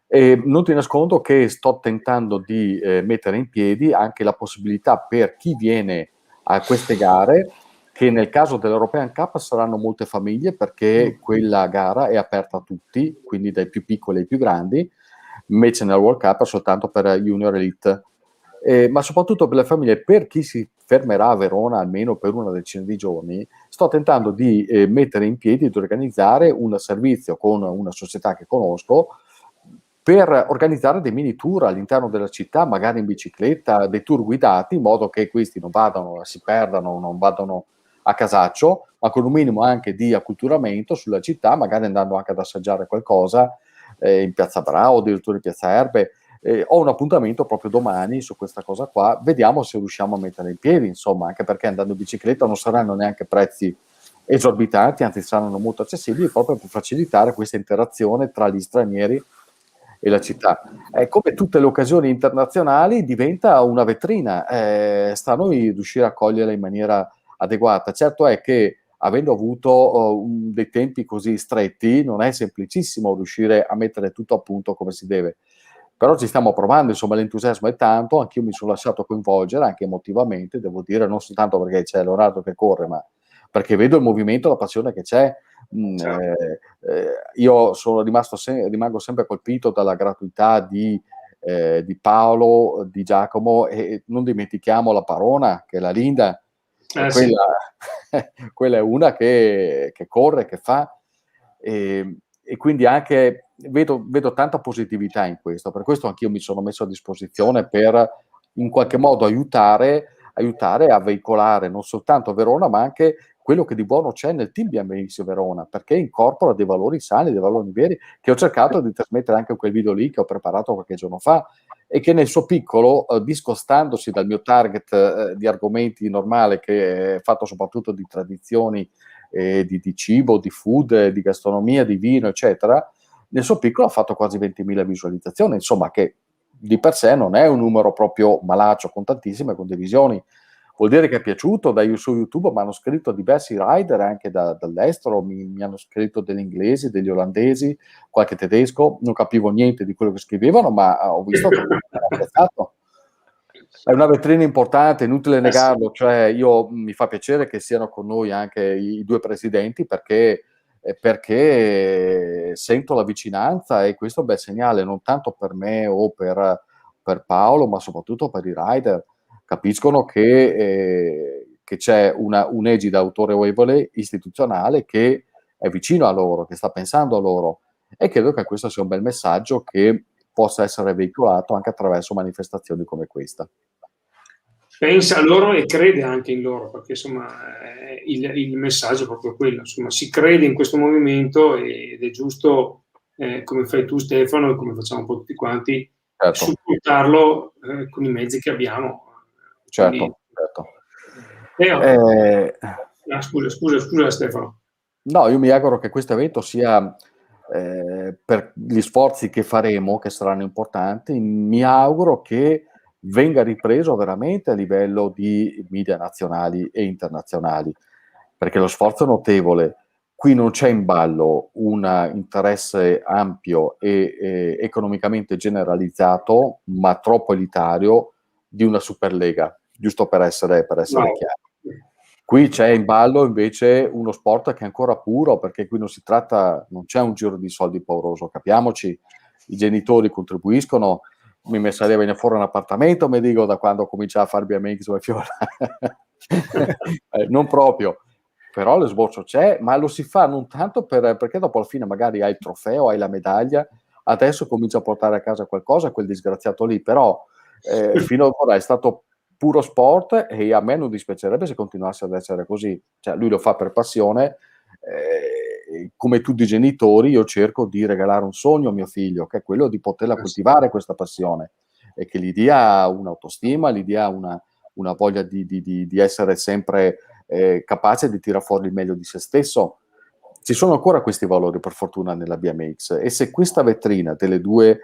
E non ti nascondo che sto tentando di mettere in piedi anche la possibilità per chi viene a queste gare, che nel caso dell'European Cup saranno molte famiglie, perché quella gara è aperta a tutti, quindi dai più piccoli ai più grandi, invece nel World Cup è soltanto per Junior Elite. Ma soprattutto per le famiglie, per chi si fermerà a Verona almeno per una decina di giorni, sto tentando di mettere in piedi e di organizzare un servizio con una società che conosco, per organizzare dei mini tour all'interno della città, magari in bicicletta, dei tour guidati, in modo che questi non vadano, si perdano, non vadano a casaccio, ma con un minimo anche di acculturamento sulla città, magari andando anche ad assaggiare qualcosa in Piazza Brao, addirittura in Piazza Erbe. Ho un appuntamento proprio domani su questa cosa qua, vediamo se riusciamo a mettere in piedi, insomma, anche perché andando in bicicletta non saranno neanche prezzi esorbitanti, anzi saranno molto accessibili, proprio per facilitare questa interazione tra gli stranieri e la città. Come tutte le occasioni internazionali, diventa una vetrina, sta a noi riuscire a coglierla in maniera adeguata. Certo è che, avendo avuto dei tempi così stretti, non è semplicissimo riuscire a mettere tutto a punto come si deve, però ci stiamo provando, insomma l'entusiasmo è tanto, anch'io mi sono lasciato coinvolgere anche emotivamente, devo dire, non soltanto perché c'è Leonardo che corre, ma perché vedo il movimento, la passione che c'è. Io rimango sempre colpito dalla gratuità di Paolo, di Giacomo, e non dimentichiamo la Parona, che è la Linda, quella è una che corre, che fa, e quindi anche vedo tanta positività in questo. Per questo anch'io mi sono messo a disposizione per in qualche modo aiutare a veicolare non soltanto Verona, ma anche quello che di buono c'è nel team BMX Verona, perché incorpora dei valori sani, dei valori veri, che ho cercato di trasmettere anche in quel video lì che ho preparato qualche giorno fa, e che nel suo piccolo, discostandosi dal mio target di argomenti normale, che è fatto soprattutto di tradizioni, di cibo, di food, di gastronomia, di vino, eccetera, nel suo piccolo ha fatto quasi 20.000 visualizzazioni, insomma, che di per sé non è un numero proprio malaccio, con tantissime condivisioni. vuol dire che è piaciuto. Su YouTube mi hanno scritto diversi rider anche dall'estero, mi hanno scritto degli inglesi, degli olandesi, qualche tedesco, non capivo niente di quello che scrivevano, ma ho visto che mi hanno apprezzato. È una vetrina importante, inutile negarlo, cioè mi fa piacere che siano con noi anche i due presidenti perché sento la vicinanza e questo è un bel segnale, non tanto per me o per Paolo, ma soprattutto per i rider. Capiscono che c'è un'egida autorevole istituzionale che è vicino a loro, che sta pensando a loro, e credo che questo sia un bel messaggio che possa essere veicolato anche attraverso manifestazioni come questa. Pensa a loro e crede anche in loro, perché insomma il messaggio è proprio quello, insomma si crede in questo movimento ed è giusto, come fai tu Stefano e come facciamo un po' tutti quanti, certo, supportarlo con i mezzi che abbiamo. Certo, quindi, scusa Stefano. No, io mi auguro che questo evento sia, per gli sforzi che faremo, che saranno importanti, mi auguro che venga ripreso veramente a livello di media nazionali e internazionali, perché lo sforzo è notevole. Qui non c'è in ballo un interesse ampio e economicamente generalizzato, ma troppo elitario, di una Superlega, giusto per essere chiari. Qui c'è in ballo invece uno sport che è ancora puro, perché qui non c'è un giro di soldi pauroso, capiamoci, i genitori contribuiscono. Mi messerei a venire fuori un appartamento, mi dico, da quando comincia a fare BMX o Fiora. Non proprio, però l'esborso c'è, ma lo si fa non tanto perché dopo alla fine magari hai il trofeo, hai la medaglia, adesso comincia a portare a casa qualcosa quel disgraziato lì, però fino ad ora è stato puro sport e a me non dispiacerebbe se continuasse ad essere così. Cioè, lui lo fa per passione, come tutti i genitori io cerco di regalare un sogno a mio figlio, che è quello di poterla coltivare questa passione e che gli dia un'autostima, gli dia una voglia di essere sempre capace di tirare fuori il meglio di se stesso. Ci sono ancora questi valori per fortuna nella BMX e se questa vetrina delle due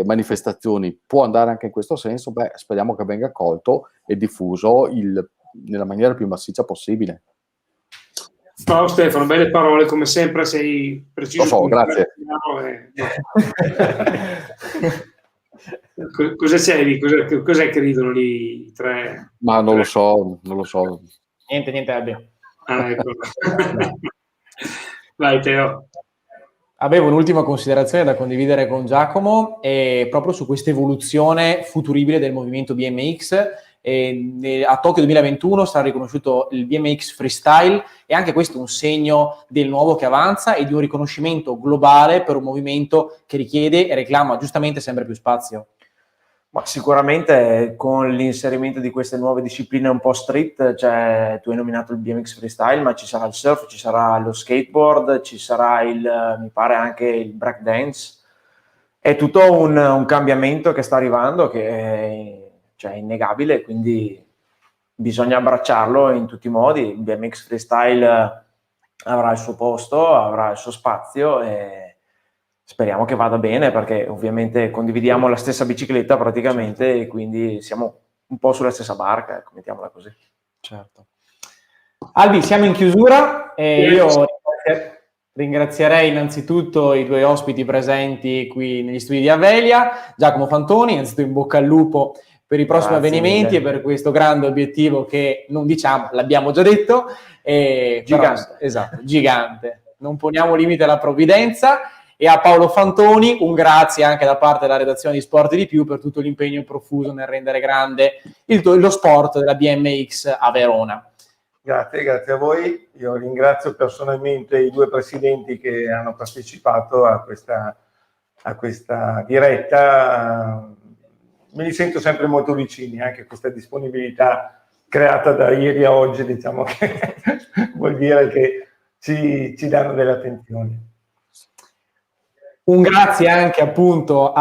manifestazioni può andare anche in questo senso, speriamo che venga accolto e diffuso nella maniera più massiccia possibile. Ciao Stefano, belle parole, come sempre sei preciso. Lo so, grazie. Cosa c'è lì? Cos'è che ridono lì i tre? Ma non lo so. Niente, Albi. Ah, ecco. Vai Teo. Avevo un'ultima considerazione da condividere con Giacomo proprio su questa evoluzione futuribile del movimento BMX. A Tokyo 2021 sarà riconosciuto il BMX freestyle e anche questo è un segno del nuovo che avanza e di un riconoscimento globale per un movimento che richiede e reclama giustamente sempre più spazio. Ma sicuramente con l'inserimento di queste nuove discipline un po' street, cioè tu hai nominato il BMX freestyle, ma ci sarà il surf, ci sarà lo skateboard, ci sarà mi pare anche il breakdance. È tutto un cambiamento che sta arrivando che è innegabile, quindi bisogna abbracciarlo in tutti i modi. Il BMX freestyle avrà il suo posto, avrà il suo spazio e speriamo che vada bene, perché ovviamente condividiamo la stessa bicicletta praticamente e quindi siamo un po' sulla stessa barca, mettiamola così. Certo. Albi, siamo in chiusura e io ringrazierei innanzitutto i due ospiti presenti qui negli studi di Avelia, Giacomo Fantoni, innanzitutto in bocca al lupo per i prossimi avvenimenti e per questo grande obiettivo che non diciamo, l'abbiamo già detto, gigante. Però, esatto, gigante. Non poniamo limite alla provvidenza. E a Paolo Fantoni un grazie anche da parte della redazione di Sport di Più per tutto l'impegno profuso nel rendere grande lo sport della BMX a Verona. Grazie a voi. Io ringrazio personalmente i due presidenti che hanno partecipato a questa diretta. Me li sento sempre molto vicini, anche questa disponibilità creata da ieri a oggi, diciamo che vuol dire che ci danno delle attenzioni. Un grazie anche appunto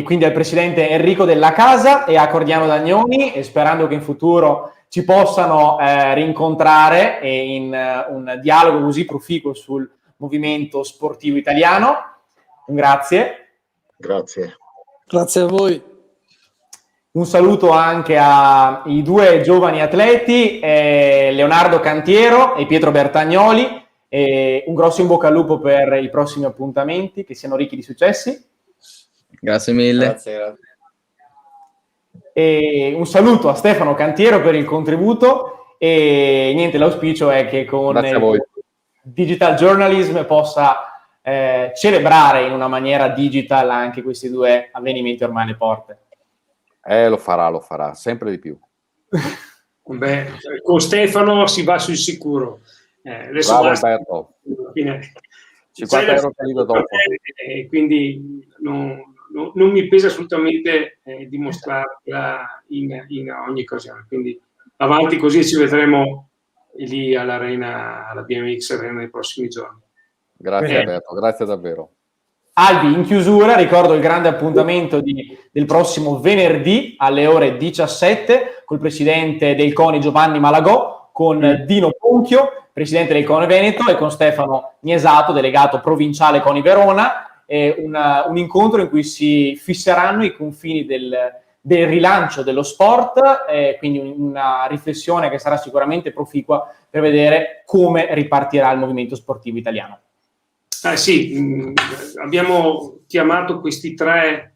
quindi al presidente Enrico Della Casa e a Cordiano Dagnoni, e sperando che in futuro ci possano rincontrare in un dialogo così proficuo sul movimento sportivo italiano. Un grazie. Grazie. Grazie a voi. Un saluto anche ai due giovani atleti, Leonardo Cantiero e Pietro Bertagnoli, e un grosso in bocca al lupo per i prossimi appuntamenti, che siano ricchi di successi. Grazie mille. Grazie. E un saluto a Stefano Cantiero per il contributo, e niente, l'auspicio è che con Grazie a voi. Digital Journalism possa celebrare in una maniera digital anche questi due avvenimenti ormai alle porte. Lo farà, sempre di più. Beh, con Stefano si va sul sicuro. Adesso Bravo basta. Alberto. Fine. 50 euro per il dopo. Quindi non mi pesa assolutamente dimostrarla in ogni occasione. Quindi avanti così, ci vedremo lì all'Arena, alla BMX Arena nei prossimi giorni. Grazie Alberto, grazie davvero. Albi, in chiusura ricordo il grande appuntamento del prossimo venerdì alle ore 17 col presidente del CONI Giovanni Malagò, con Dino Ponchio, presidente del CONI Veneto, e con Stefano Niesato, delegato provinciale CONI Verona, un incontro in cui si fisseranno i confini del rilancio dello sport, quindi una riflessione che sarà sicuramente proficua per vedere come ripartirà il movimento sportivo italiano. Sì, abbiamo chiamato questi tre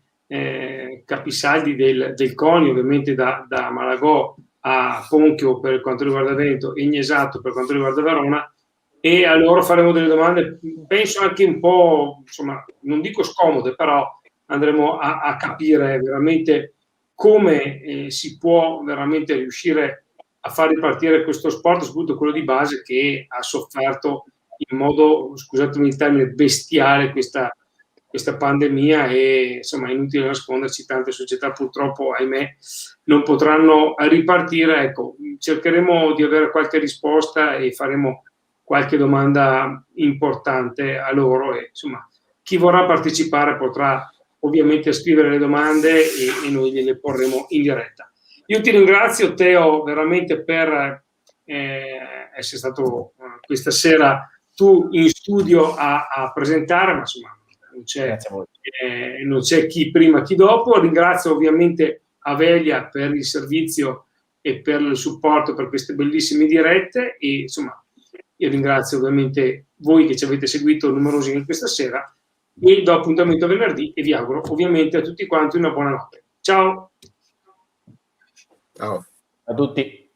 capisaldi del CONI, ovviamente da Malagò a Ponchio per quanto riguarda Veneto e Niesato per quanto riguarda Verona, e a loro faremo delle domande, penso anche un po', insomma, non dico scomode, però andremo a capire veramente come si può veramente riuscire a far ripartire questo sport, soprattutto quello di base, che ha sofferto in modo, scusatemi il termine, bestiale questa pandemia, e insomma è inutile nasconderci, tante società purtroppo, ahimè, non potranno ripartire. Ecco, cercheremo di avere qualche risposta e faremo qualche domanda importante a loro, e insomma chi vorrà partecipare potrà ovviamente scrivere le domande e noi gliele porremo in diretta. Io ti ringrazio, Teo, veramente per essere stato questa sera tu in studio a presentare, ma insomma non c'è chi prima chi dopo. Ringrazio ovviamente Avelia per il servizio e per il supporto per queste bellissime dirette, e insomma io ringrazio ovviamente voi che ci avete seguito numerosi in questa sera, e do appuntamento venerdì e vi auguro ovviamente a tutti quanti una buona notte. Ciao. Ciao A tutti.